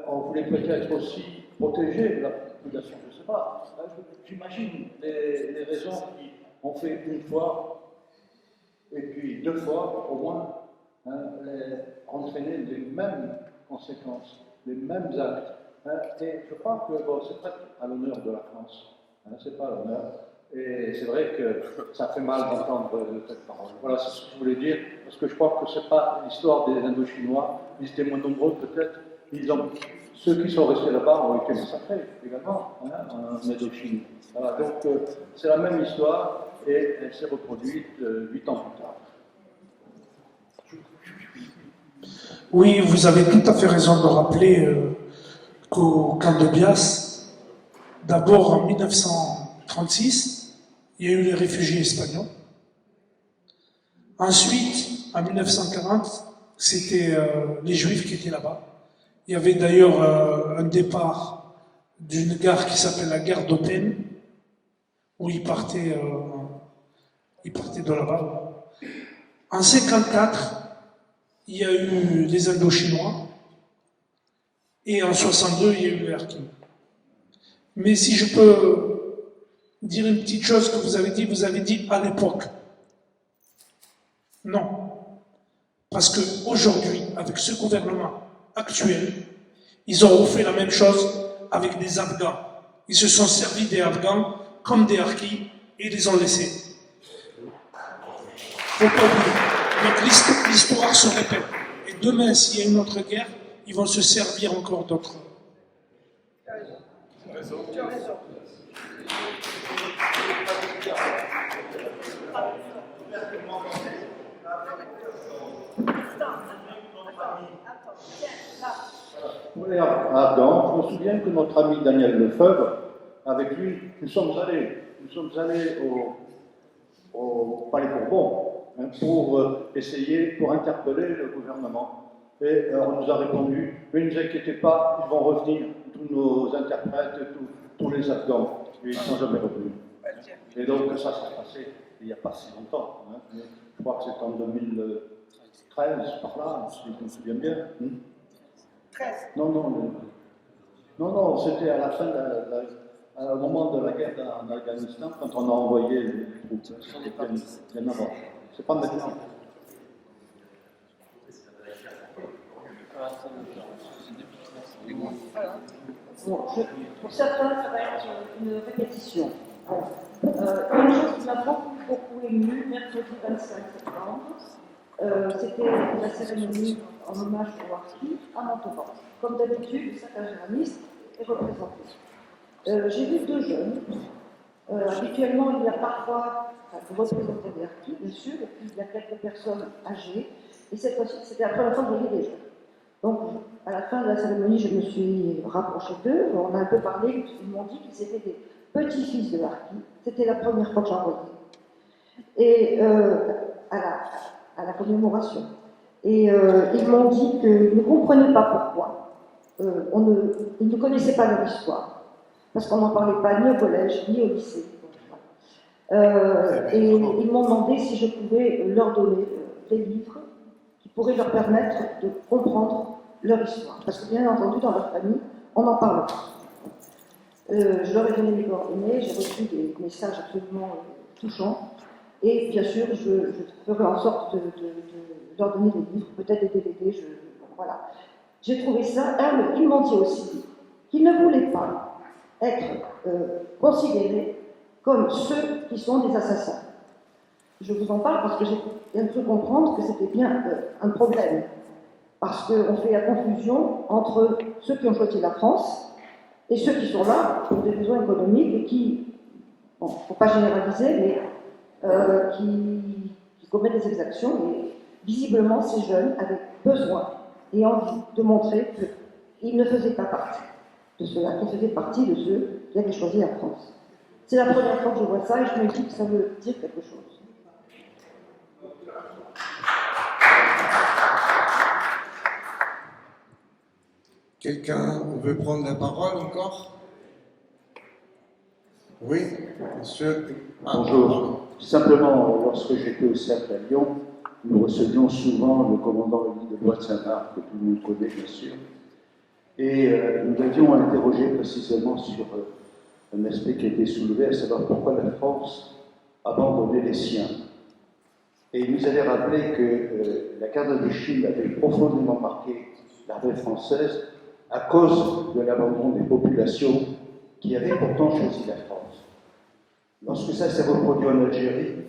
On voulait peut-être aussi protéger la population, je ne sais pas. J'imagine les raisons qui ont fait une fois et puis 2 fois au moins, hein, entraîner les mêmes conséquences, les mêmes actes. Hein, et je crois que bon, c'est pas à l'honneur de la France, hein, c'est pas à l'honneur. Et c'est vrai que ça fait mal d'entendre cette parole. Voilà, c'est ce que je voulais dire, parce que je crois que c'est pas l'histoire des Indochinois, ils étaient moins nombreux peut-être, ceux qui sont restés là-bas ont été massacrés également, hein, en Indochine. Voilà, donc c'est la même histoire et elle s'est reproduite 8 ans plus tard. Oui, vous avez tout à fait raison de rappeler qu'au camp de Bias, d'abord en 1936, il y a eu les réfugiés espagnols. Ensuite, en 1940, c'était les Juifs qui étaient là-bas. Il y avait d'ailleurs un départ d'une gare qui s'appelle la gare d'Open, où ils partaient de là-bas. En 1954, il y a eu les Indochinois, et en 1962, il y a eu les Harkis. Mais si je peux dire une petite chose que vous avez dit à l'époque. Non. Parce qu'aujourd'hui, avec ce gouvernement actuel, ils ont refait la même chose avec des Afghans. Ils se sont servis des Afghans comme des Harkis et ils les ont laissés. Faut pas oublier. Donc l'histoire se répète. Et demain, s'il y a une autre guerre, ils vont se servir encore d'autres. Tu as raison. Tu as raison. Pour les Afghans, je me souviens que notre ami Daniel Lefebvre, avec lui, nous sommes allés au Palais Bourbon, hein, pour interpeller le gouvernement. Et on nous a répondu, mais ne vous inquiétez pas, ils vont revenir, tous nos interprètes, tous les Afghans, et ils ne sont jamais revenus. Et donc ça s'est passé il n'y a pas si longtemps, hein. Je crois que c'est en 2013, par là, si je me souviens bien. 13. Non, c'était à la fin, au moment de la guerre en Afghanistan, quand on a envoyé les troupes. C'était bien avant. C'est pas maintenant. Bon, pour certains, ça va être une répétition. Une chose qui m'a beaucoup émue, mercredi 25 septembre, c'était la cérémonie en hommage au Harkis à Montauban. Comme d'habitude, le cercle géraniste est représenté. J'ai vu 2 jeunes. Habituellement, il y a parfois vous représentez des Harkis, bien sûr, et puis il y a quelques personnes âgées. Et cette fois-ci, c'était la première fois que je voyais des jeunes. Donc, à la fin de la cérémonie, je me suis rapprochée d'eux. On a un peu parlé. Ils m'ont dit qu'ils étaient des petits-fils de Harkis. C'était la première fois que j'en voyais. Et à la commémoration. Et ils m'ont dit qu'ils ne comprenaient pas pourquoi. Ils ne connaissaient pas leur histoire. Parce qu'on n'en parlait pas ni au collège, ni au lycée. Et ils m'ont demandé si je pouvais leur donner des livres qui pourraient leur permettre de comprendre leur histoire. Parce que bien entendu, dans leur famille, on n'en parle pas. Je leur ai donné mes coordonnées, j'ai reçu des messages absolument touchants. Et bien sûr, je ferai en sorte de leur donner des livres, peut-être des DVD. Voilà. J'ai trouvé ça. Ils m'ont dit aussi qu'ils ne voulaient pas être considérés comme ceux qui sont des assassins. Je vous en parle parce que j'ai bien cru comprendre que c'était bien un problème. Parce qu'on fait la confusion entre ceux qui ont choisi la France et ceux qui sont là pour des raisons économiques et qui, bon, il ne faut pas généraliser, mais qui commettent des exactions. Et visiblement, ces jeunes avaient besoin et envie de montrer qu'ils ne faisaient pas partie de cela, qu'ils faisaient partie de ceux qui avaient choisi la France. C'est la première fois que je vois ça et je me dis que ça veut dire quelque chose. Quelqu'un veut prendre la parole encore? Oui, monsieur. Bonjour. Simplement, lorsque j'étais au cercle à Lyon, nous recevions souvent le commandant Louis de Bois-de-Saint-Marc, que tout le monde connaît bien sûr, et nous l'avions interrogé précisément sur un aspect qui a été soulevé, à savoir pourquoi la France abandonnait les siens. Et il nous avait rappelé que la guerre d'Indochine avait profondément marqué l'armée française à cause de l'abandon des populations qui avaient pourtant choisi la France. Lorsque ça s'est reproduit en Algérie,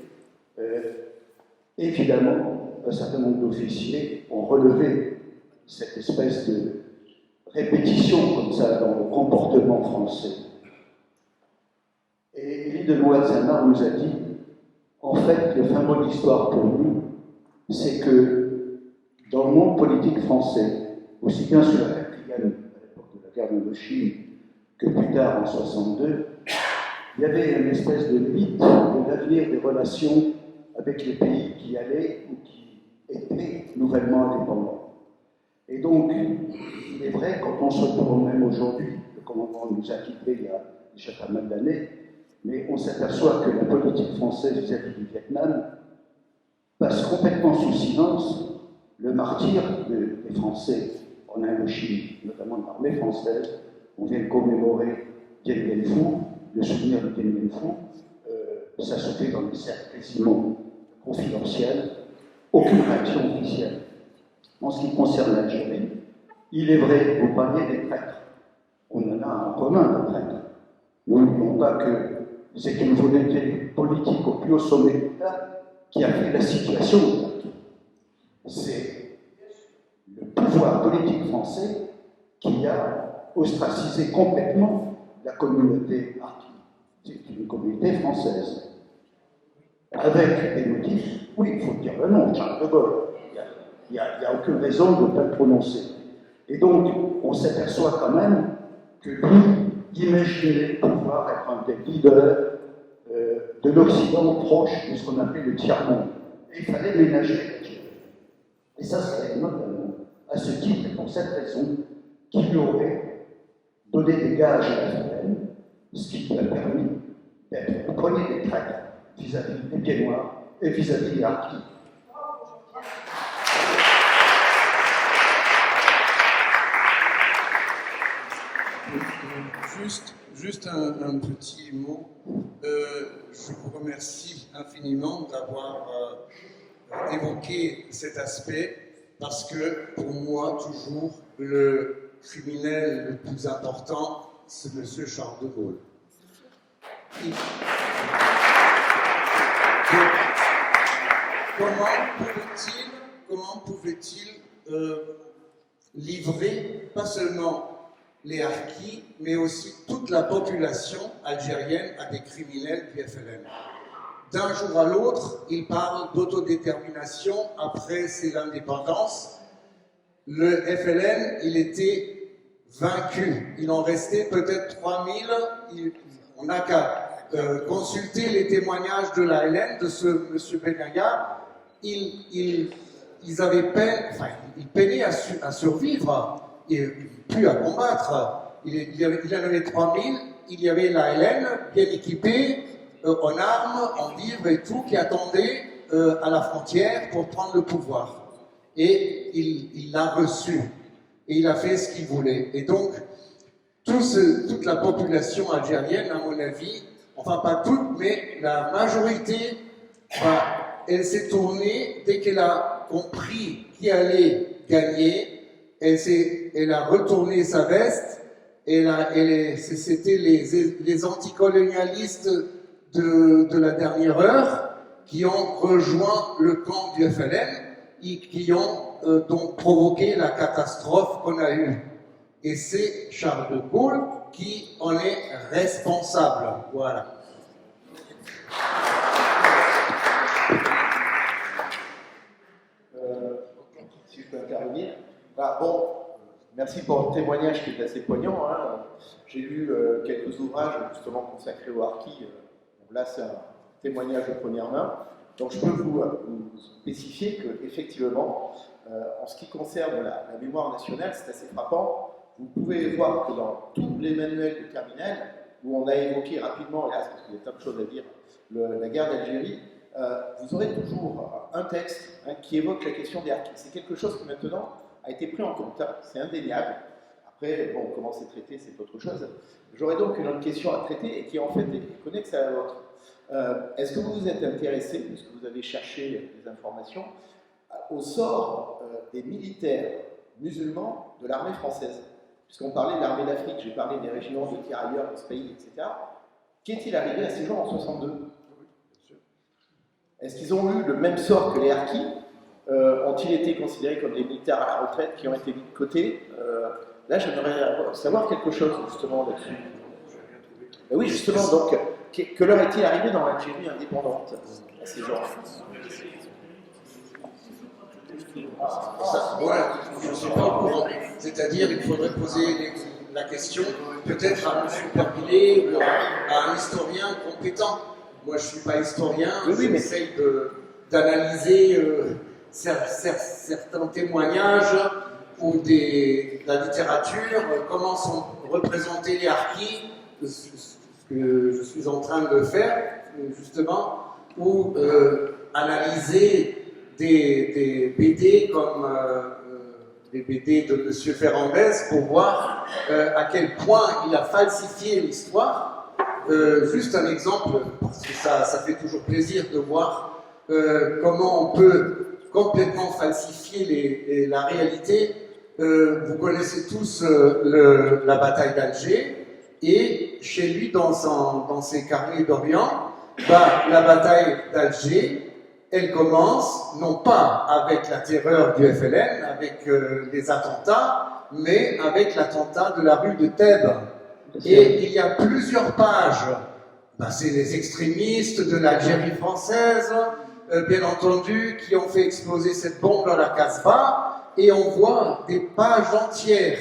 évidemment, un certain nombre d'officiers ont relevé cette espèce de répétition comme ça dans le comportement français. Et Élie de Noix-Saint-Marc nous a dit, en fait, le fin mot de l'histoire pour nous, c'est que dans le monde politique français, aussi bien sous la quatrième, à l'époque de la guerre d'Indochine, que plus tard en 1962, il y avait une espèce de mythe de l'avenir des relations avec les pays qui allaient ou qui étaient nouvellement indépendants. Et donc, il est vrai, quand on se retrouve même aujourd'hui, le commandant nous a quittés il y a déjà pas mal d'années, mais on s'aperçoit que la politique française vis-à-vis du Vietnam passe complètement sous silence le martyre des Français en Indochine, notamment de l'armée française. On vient de commémorer Dien Bien Phu, le souvenir de Dien Bien Phu, ça se fait dans des cercles quasiment confidentiels, aucune réaction officielle. En ce qui concerne l'Algérie, il est vrai, vous parliez des traîtres. On en a en commun des traîtres. Nous n'oublions pas que c'est une volonté politique au plus haut sommet de l'État qui a fait la situation. C'est le pouvoir politique français qui a ostracisé complètement la communauté harkie. C'est une communauté française. Avec des motifs, oui, il faut dire le nom, Charles de Gaulle. Il n'y a aucune raison de ne pas le prononcer. Et donc, on s'aperçoit quand même que lui imaginait pouvoir être un des leaders de l'Occident proche de ce qu'on appelait le tiers-monde. Et il fallait ménager l'Algérie. Et ça serait notamment à ce titre, et pour cette raison, qu'il aurait donné des gages à la FLN, ce qui lui a permis d'être au premier des traîtres vis-à-vis des Pieds Noirs et vis-à-vis des Harkis. Juste un petit mot. Je vous remercie infiniment d'avoir évoqué cet aspect parce que pour moi, toujours, le criminel le plus important, c'est M. Charles de Gaulle. Comment pouvait-il livrer pas seulement les Harkis, mais aussi toute la population algérienne à des criminels du FLN. D'un jour à l'autre, il parle d'autodétermination, après c'est l'indépendance. Le FLN, il était vaincu. Il en restait peut-être 3000. On n'a qu'à consulter les témoignages de l'ALN, de ce M. Benaya. Ils peinaient à survivre. Et plus à combattre. Il en avait 3000, il y avait la LN bien équipée, en armes, en vivres et tout, qui attendait à la frontière pour prendre le pouvoir. Et il l'a reçu. Et il a fait ce qu'il voulait. Et donc, toute la population algérienne, à mon avis, enfin pas toute, mais la majorité, elle s'est tournée dès qu'elle a compris qui allait gagner. Elle a retourné sa veste c'était les anticolonialistes de la dernière heure qui ont rejoint le camp du FLN et qui ont donc provoqué la catastrophe qu'on a eue. Et c'est Charles de Gaulle qui en est responsable. Voilà. Si je peux intervenir. Bah, bon, merci pour le témoignage qui est assez poignant. Hein. J'ai lu quelques ouvrages justement consacrés au harki. Là, c'est un témoignage de première main. Donc, je peux vous spécifier qu'effectivement, en ce qui concerne la mémoire nationale, c'est assez frappant. Vous pouvez voir que dans tous les manuels de terminale, où on a évoqué rapidement, hélas, parce qu'il y a plein de choses à dire, la guerre d'Algérie, vous aurez toujours un texte qui évoque la question des harkis. C'est quelque chose qui maintenant a été pris en compte, hein, c'est indéniable. Après, bon, comment c'est traité, c'est autre chose. J'aurais donc une autre question à traiter et qui en fait est connexe à la vôtre. Est-ce que vous vous êtes intéressé, puisque vous avez cherché des informations, au sort des militaires musulmans de l'armée française? Puisqu'on parlait de l'armée d'Afrique, j'ai parlé des régiments de tirailleurs dans ce pays, etc. Qu'est-il arrivé à ces gens en 62? Est-ce qu'ils ont eu le même sort que les harkis? Ont-ils été considérés comme des militaires à la retraite qui ont été mis de côté? Là, j'aimerais savoir quelque chose justement là-dessus. Oui, justement, donc, que leur est-il arrivé dans l'Algérie indépendante à ces gens? Voilà, je ne suis pas au courant. C'est-à-dire, il faudrait poser la question peut-être à M. Perpillet ou à un historien compétent. Moi, je ne suis pas historien, j'essaye d'analyser certains témoignages ou de la littérature, comment sont représentés les harkis, ce que je suis en train de faire, justement, ou analyser des BD comme des BD de M. Ferrandez pour voir à quel point il a falsifié l'histoire. Juste un exemple, parce que ça fait toujours plaisir de voir comment on peut complètement falsifier la réalité. Vous connaissez tous la bataille d'Alger, et chez lui, dans ses carnets d'Orient, la bataille d'Alger, elle commence non pas avec la terreur du FLN, avec les attentats, mais avec l'attentat de la rue de Thèbes. Et il y a plusieurs pages. C'est les extrémistes de l'Algérie française, bien entendu, qui ont fait exploser cette bombe dans la Casbah, et on voit des pages entières.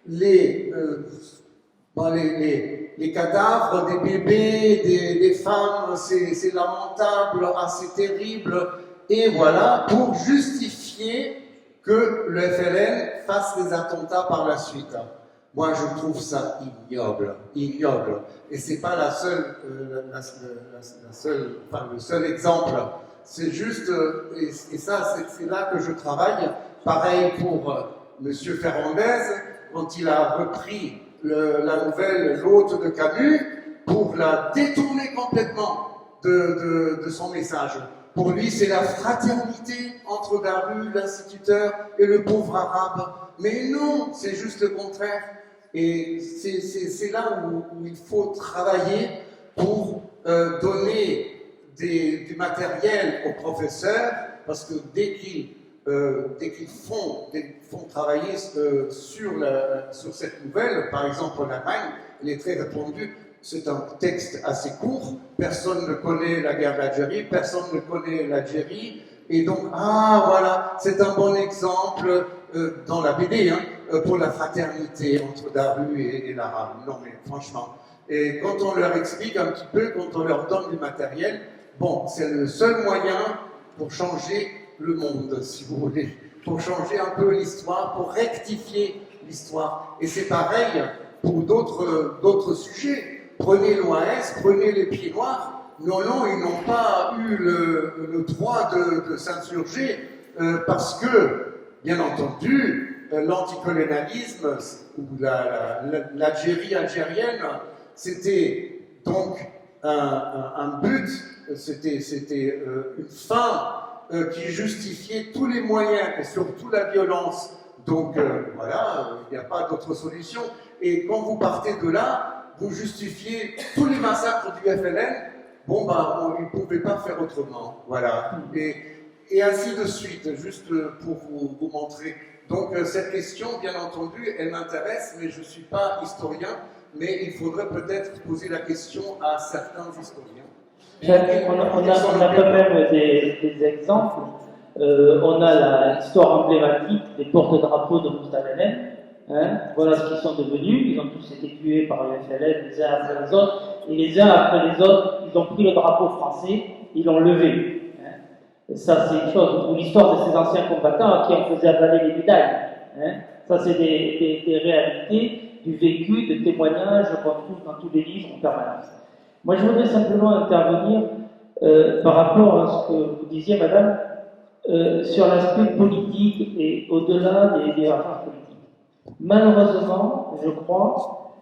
Les cadavres des bébés, des femmes, c'est lamentable, c'est terrible, et voilà, pour justifier que le FLN fasse des attentats par la suite. Moi, je trouve ça ignoble. Et c'est pas le seul exemple. C'est juste, et ça, c'est là que je travaille. Pareil pour Monsieur Ferrandez, quand il a repris la nouvelle L'Hôte de Camus pour la détourner complètement de son message. Pour lui, c'est la fraternité entre Daru, l'instituteur, et le pauvre arabe. Mais non, c'est juste le contraire. Et c'est là où il faut travailler pour donner du matériel aux professeurs, parce que dès qu'ils font travailler sur cette nouvelle, par exemple en Allemagne, elle est très répandue. C'est un texte assez court, personne ne connaît la guerre d'Algérie, personne ne connaît l'Algérie, et donc, voilà, c'est un bon exemple dans la BD, pour la fraternité entre Daru et l'arabe. Non mais franchement, et quand on leur explique un petit peu, quand on leur donne du matériel, c'est le seul moyen pour changer le monde, si vous voulez, pour changer un peu l'histoire, pour rectifier l'histoire. Et c'est pareil pour d'autres sujets. Prenez l'OAS, prenez les Pieds Noirs. Non, ils n'ont pas eu le droit de s'insurger parce que, bien entendu, l'anticolonialisme ou l'Algérie algérienne, c'était donc un but, c'était une fin qui justifiait tous les moyens et surtout la violence. Donc voilà, il n'y a pas d'autre solution. et quand vous partez de là, vous justifiez tous les massacres du FLN, bon ben, on ne pouvait pas faire autrement, voilà. Et ainsi de suite, juste pour vous montrer. Donc cette question, bien entendu, elle m'intéresse, mais je ne suis pas historien, mais il faudrait peut-être poser la question à certains historiens. On a quand même des exemples. On a l'histoire emblématique des porte-drapeaux de Moustapha. Voilà ce qu'ils sont devenus. Ils ont tous été tués par le FLN les uns après les autres. Et les uns après les autres, ils ont pris le drapeau français, ils l'ont levé. Et ça, c'est une chose. Ou l'histoire de ces anciens combattants à qui on faisait avaler les médailles. Ça, c'est des réalités, du vécu, des témoignages qu'on trouve dans tous les livres en permanence. Moi, je voudrais simplement intervenir par rapport à ce que vous disiez, madame, sur l'aspect politique et au-delà des affaires politiques. Malheureusement, je crois,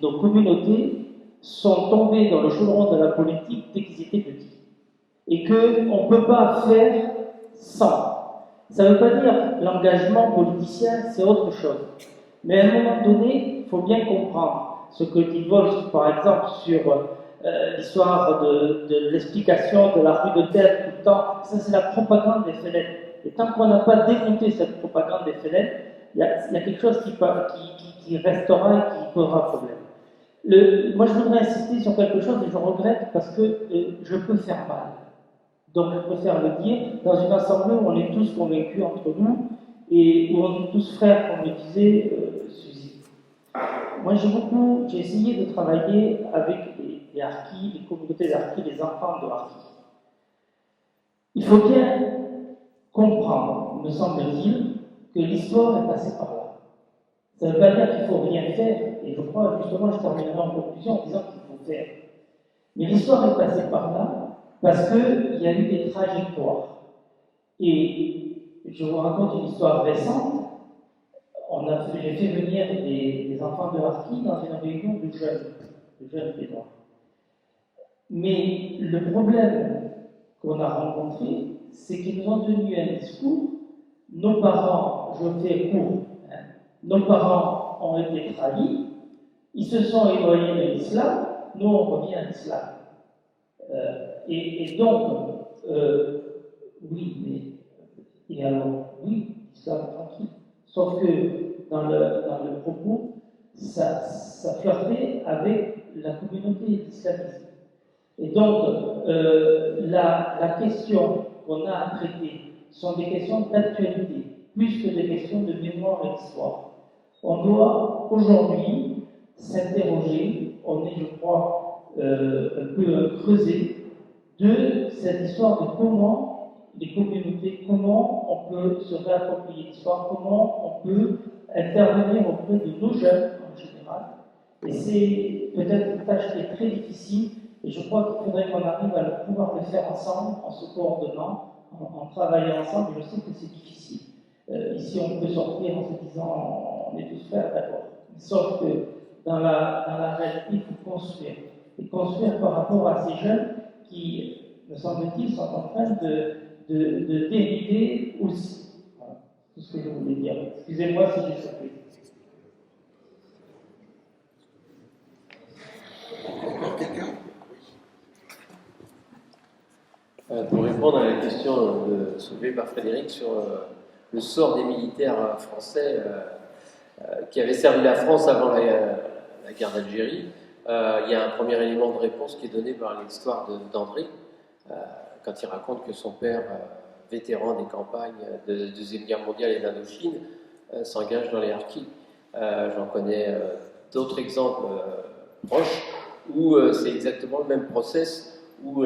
nos communautés sont tombées dans le chaudron de la politique dès qu'ils étaient petits. Et qu'on ne peut pas faire sans. Ça ne veut pas dire l'engagement politicien, c'est autre chose. Mais à un moment donné, il faut bien comprendre ce que dit Wolf, par exemple, sur l'histoire de l'explication de la rue de Terre tout le temps. Ça, c'est la propagande des FLN. Et tant qu'on n'a pas démonté cette propagande des FLN, il y a quelque chose qui restera et qui posera problème. Moi, je voudrais insister sur quelque chose et je regrette parce que je peux faire mal. Donc, je préfère le dire dans une assemblée où on est tous convaincus entre nous et où on est tous frères, comme le disait Suzy. Moi, j'ai essayé de travailler avec les harkis, les communautés d'harkis, les enfants de harkis. Il faut bien comprendre, me semble-t-il, que l'histoire est passée par là. Ça ne veut pas dire qu'il ne faut rien faire, et je crois, justement, je terminerai en conclusion en disant qu'il faut faire. Mais l'histoire est passée par là parce qu'il y a eu des trajectoires. Et je vous raconte une histoire récente. J'ai fait venir des enfants de harkis dans une réunion de jeunes bédouins. Mais le problème qu'on a rencontré, c'est qu'ils nous ont tenu un discours. Nos parents, je fais court, nos parents ont été trahis, ils se sont éloignés de l'islam, nous on revient à l'islam. Et donc, oui, mais, et alors, oui, l'islam tranquille. Sauf que dans le propos, ça flirtait avec la communauté islamique. Et donc, la question qu'on a à traiter sont des questions d'actualité, plus que des questions de mémoire et d'histoire. On doit aujourd'hui s'interroger, on est, je crois, un peu creusé de cette histoire de comment les communautés, comment on peut se réapproprier l'histoire, comment on peut intervenir auprès de nos jeunes en général. Et c'est peut-être une tâche qui est très difficile, et je crois qu'il faudrait qu'on arrive à pouvoir le faire ensemble, en se coordonnant, en travaillant ensemble. Je sais que c'est difficile. Ici, on peut sortir en se disant on est tous frères, d'accord. Sauf que dans la réalité, il faut construire. Et construire par rapport à ces jeunes qui, me semble-t-il, sont en train de dériver aussi. Voilà, c'est ce que je voulais dire. Excusez-moi si j'ai surpris. Encore quelqu'un? Pour répondre à la question soulevée par Frédéric sur le sort des militaires français qui avaient servi la France avant la guerre d'Algérie, il y a un premier élément de réponse qui est donné par l'histoire d'André, quand il raconte que son père, vétéran des campagnes de la Deuxième Guerre mondiale et d'Indochine, s'engage dans les harkis. J'en connais d'autres exemples proches où c'est exactement le même process, où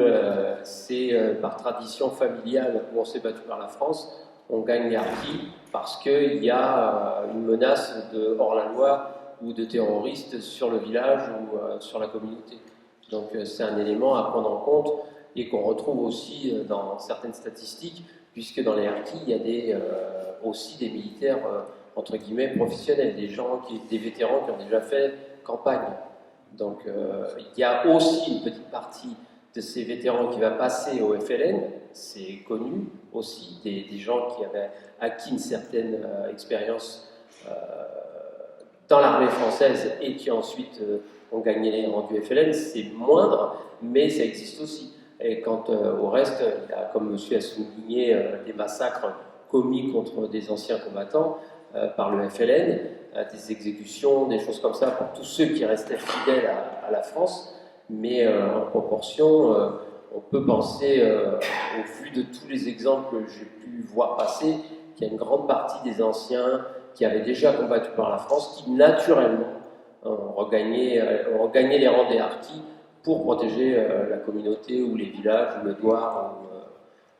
c'est par tradition familiale où on s'est battu par la France, on gagne les harkis parce qu'il y a une menace de hors-la-loi ou de terroristes sur le village ou sur la communauté. Donc c'est un élément à prendre en compte et qu'on retrouve aussi dans certaines statistiques, puisque dans les harkis, il y a aussi des militaires entre guillemets professionnels, des vétérans qui ont déjà fait campagne. Donc il y a aussi une petite partie de ces vétérans qui va passer au FLN, c'est connu aussi, des gens qui avaient acquis une certaine expérience dans l'armée française et qui ensuite ont gagné les rangs du FLN, c'est moindre, mais ça existe aussi. Et quant au reste, il y a, comme monsieur a souligné, des massacres commis contre des anciens combattants par le FLN, des exécutions, des choses comme ça pour tous ceux qui restaient fidèles à la France, mais en proportion, on peut penser, au vu de tous les exemples que j'ai pu voir passer, qu'il y a une grande partie des anciens qui avaient déjà combattu par la France, qui naturellement ont regagné les rangs des harkis pour protéger la communauté ou les villages ou le Douar.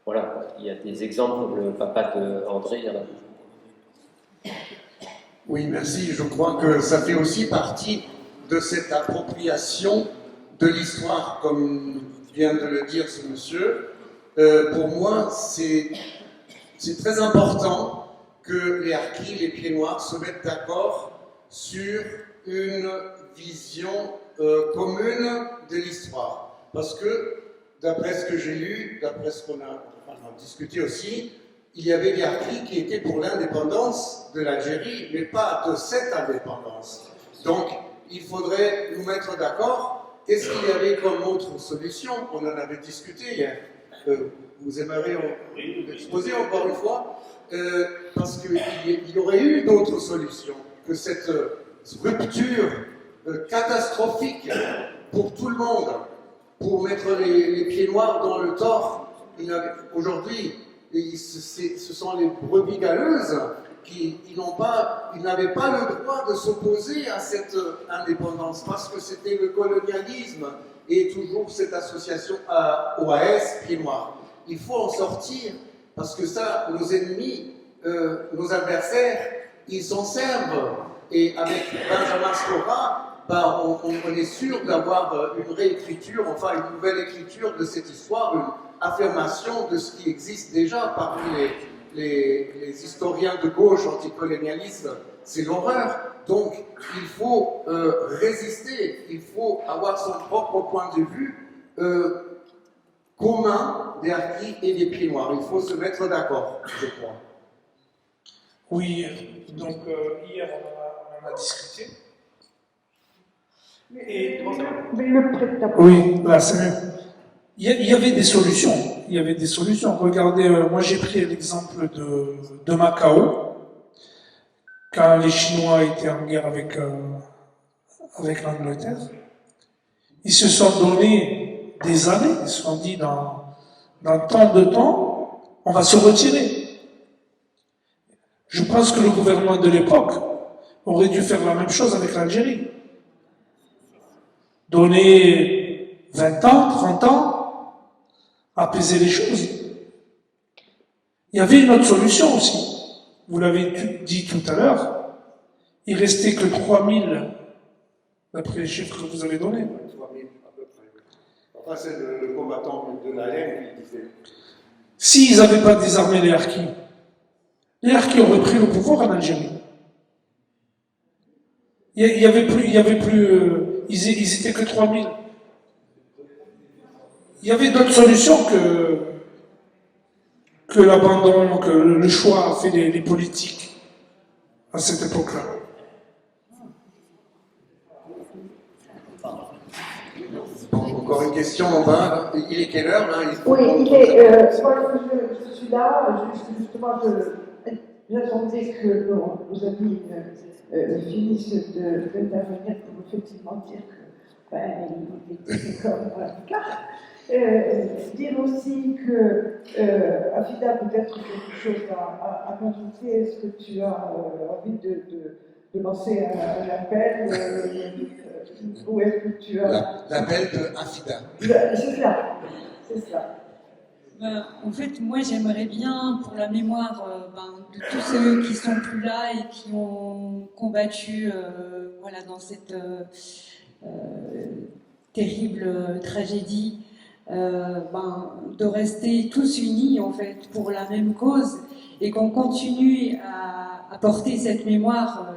Voilà, il y a des exemples comme le papa d'André, il y en a beaucoup. Oui, merci. Je crois que ça fait aussi partie de cette appropriation de l'histoire, comme vient de le dire ce monsieur. Pour moi, c'est très important que les harkis, les pieds noirs, se mettent d'accord sur une vision commune de l'histoire. Parce que, d'après ce que j'ai lu, d'après ce qu'on a discuté aussi, il y avait des harkis qui étaient pour l'indépendance de l'Algérie, mais pas de cette indépendance. Donc, il faudrait nous mettre d'accord. Qu'est-ce qu'il y avait comme autre solution? On en avait discuté hier. Vous aimeriez exposer encore une fois, parce qu'il y aurait eu d'autres solutions que cette rupture catastrophique pour tout le monde, pour mettre les pieds noirs dans le tort. Aujourd'hui, ce sont les brebis galeuses qui n'avaient pas le droit de s'opposer à cette indépendance parce que c'était le colonialisme et toujours cette association OAS, pieds noirs. Il faut en sortir parce que ça, nos ennemis, nos adversaires, ils s'en servent. Et avec Benjamin Stora, on est sûr d'avoir une réécriture, enfin une nouvelle écriture de cette histoire, une affirmation de ce qui existe déjà parmi les historiens de gauche anticolonialistes. C'est l'horreur. Donc il faut résister, il faut avoir son propre point de vue commun des harkis et des pieds noirs. Il faut se mettre d'accord, je crois. Oui, donc hier on en a discuté. Et... Oui, là c'est mieux. Il y avait des solutions. Il y avait des solutions. Regardez, moi j'ai pris l'exemple de Macao, quand les Chinois étaient en guerre avec l'Angleterre. Ils se sont donné des années, ils se sont dit dans tant de temps, on va se retirer. Je pense que le gouvernement de l'époque aurait dû faire la même chose avec l'Algérie. Donner 20 ans, 30 ans, apaiser les choses. Il y avait une autre solution aussi. Vous l'avez dit tout à l'heure, il restait que 3000, d'après les chiffres que vous avez donnés. 3000 à peu près. Enfin, c'est le combattant de la laine qui disait. S'ils n'avaient pas désarmé les harkis auraient pris le pouvoir en Algérie. Il y avait plus, ils étaient que 3000. Il y avait d'autres solutions que l'abandon, que le choix a fait les politiques à cette époque-là. Encore une question en bas. Il est quelle heure là? Oui, il est. Moi, je suis là, justement, j'attendais que nos amis finissent d'intervenir pour effectivement dire que il était comme dire aussi que Afida, peut-être quelque chose à rajouter. Est-ce que tu as envie de lancer un appel ou est-ce que tu as... L'appel de Afida. C'est ça. En fait, moi, j'aimerais bien, pour la mémoire de tous ceux qui sont plus là et qui ont combattu voilà, dans cette terrible tragédie, de rester tous unis, en fait, pour la même cause et qu'on continue à porter cette mémoire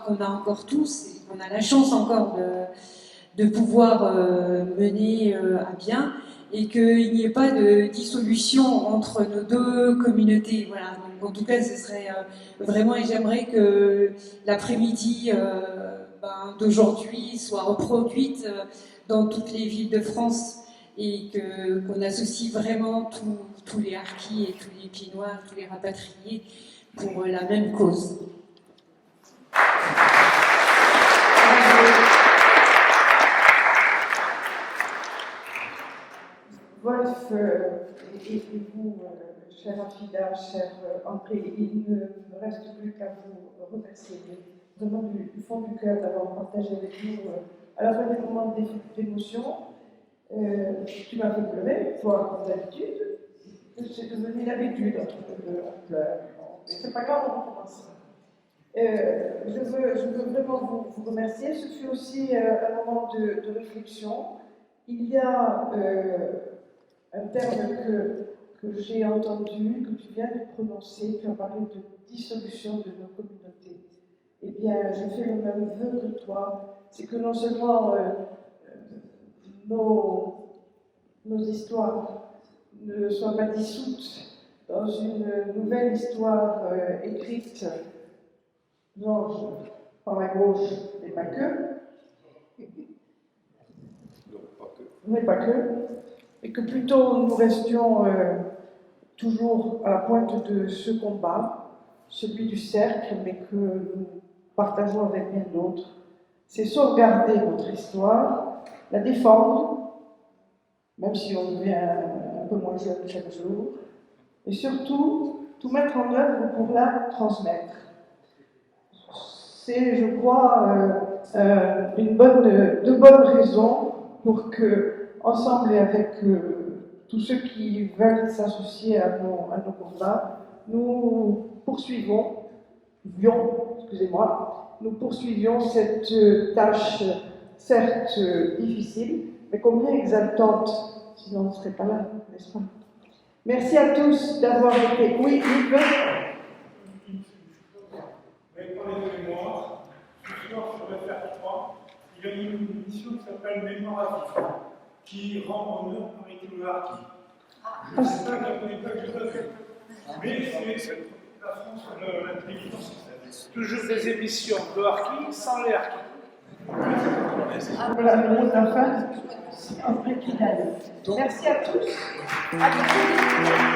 qu'on a encore tous et qu'on a la chance encore de pouvoir mener à bien. et qu'il n'y ait pas de dissolution entre nos deux communautés. Voilà. Donc, en tout cas, ce serait vraiment, et j'aimerais que l'après-midi d'aujourd'hui soit reproduite dans toutes les villes de France et qu'on associe vraiment tous les harkis et tous les pieds noirs, tous les rapatriés pour la même cause. Wolf et vous, cher Afida, cher André, il ne me reste plus qu'à vous remercier vraiment du fond du cœur d'avoir partagé avec nous à la fois des moments d'émotion. Tu m'as fait pleurer, toi, comme d'habitude. C'est devenu l'habitude, on pleure. Mais c'est pas grave, on recommence. Je veux vraiment vous remercier. Ce fut aussi un moment de réflexion. Il y a un terme que j'ai entendu, que tu viens de prononcer, tu as parlé de dissolution de nos communautés. Eh bien, je fais le même vœu que toi, c'est que non seulement nos histoires ne soient pas dissoutes dans une nouvelle histoire écrite, Georges, par la gauche, mais pas que. Mais pas que. Et que plutôt nous restions toujours à la pointe de ce combat, celui du cercle, mais que nous partageons avec bien d'autres. C'est sauvegarder notre histoire, la défendre, même si on devient un peu moins jeune chaque jour, et surtout tout mettre en œuvre pour la transmettre. C'est, je crois, de bonnes raisons pour que, ensemble et avec tous ceux qui veulent s'associer à nos combats, nous poursuivions cette tâche, certes difficile, mais combien exaltante, sinon on ne serait pas là, n'est-ce pas? Merci à tous d'avoir été. Oui, Yves. Pardonnez-moi, ce soir sur FR3, il y a une émission qui s'appelle Mémoire à vivre, qui rend honneur à Marie-Claude Harkis. Je ne sais pas, je ne connais pas que je le fais. Mais c'est la France, l'intelligence. Toujours des émissions de Harkis sans les Harkis. Voilà le mot de la fin. Merci à tous. À tous.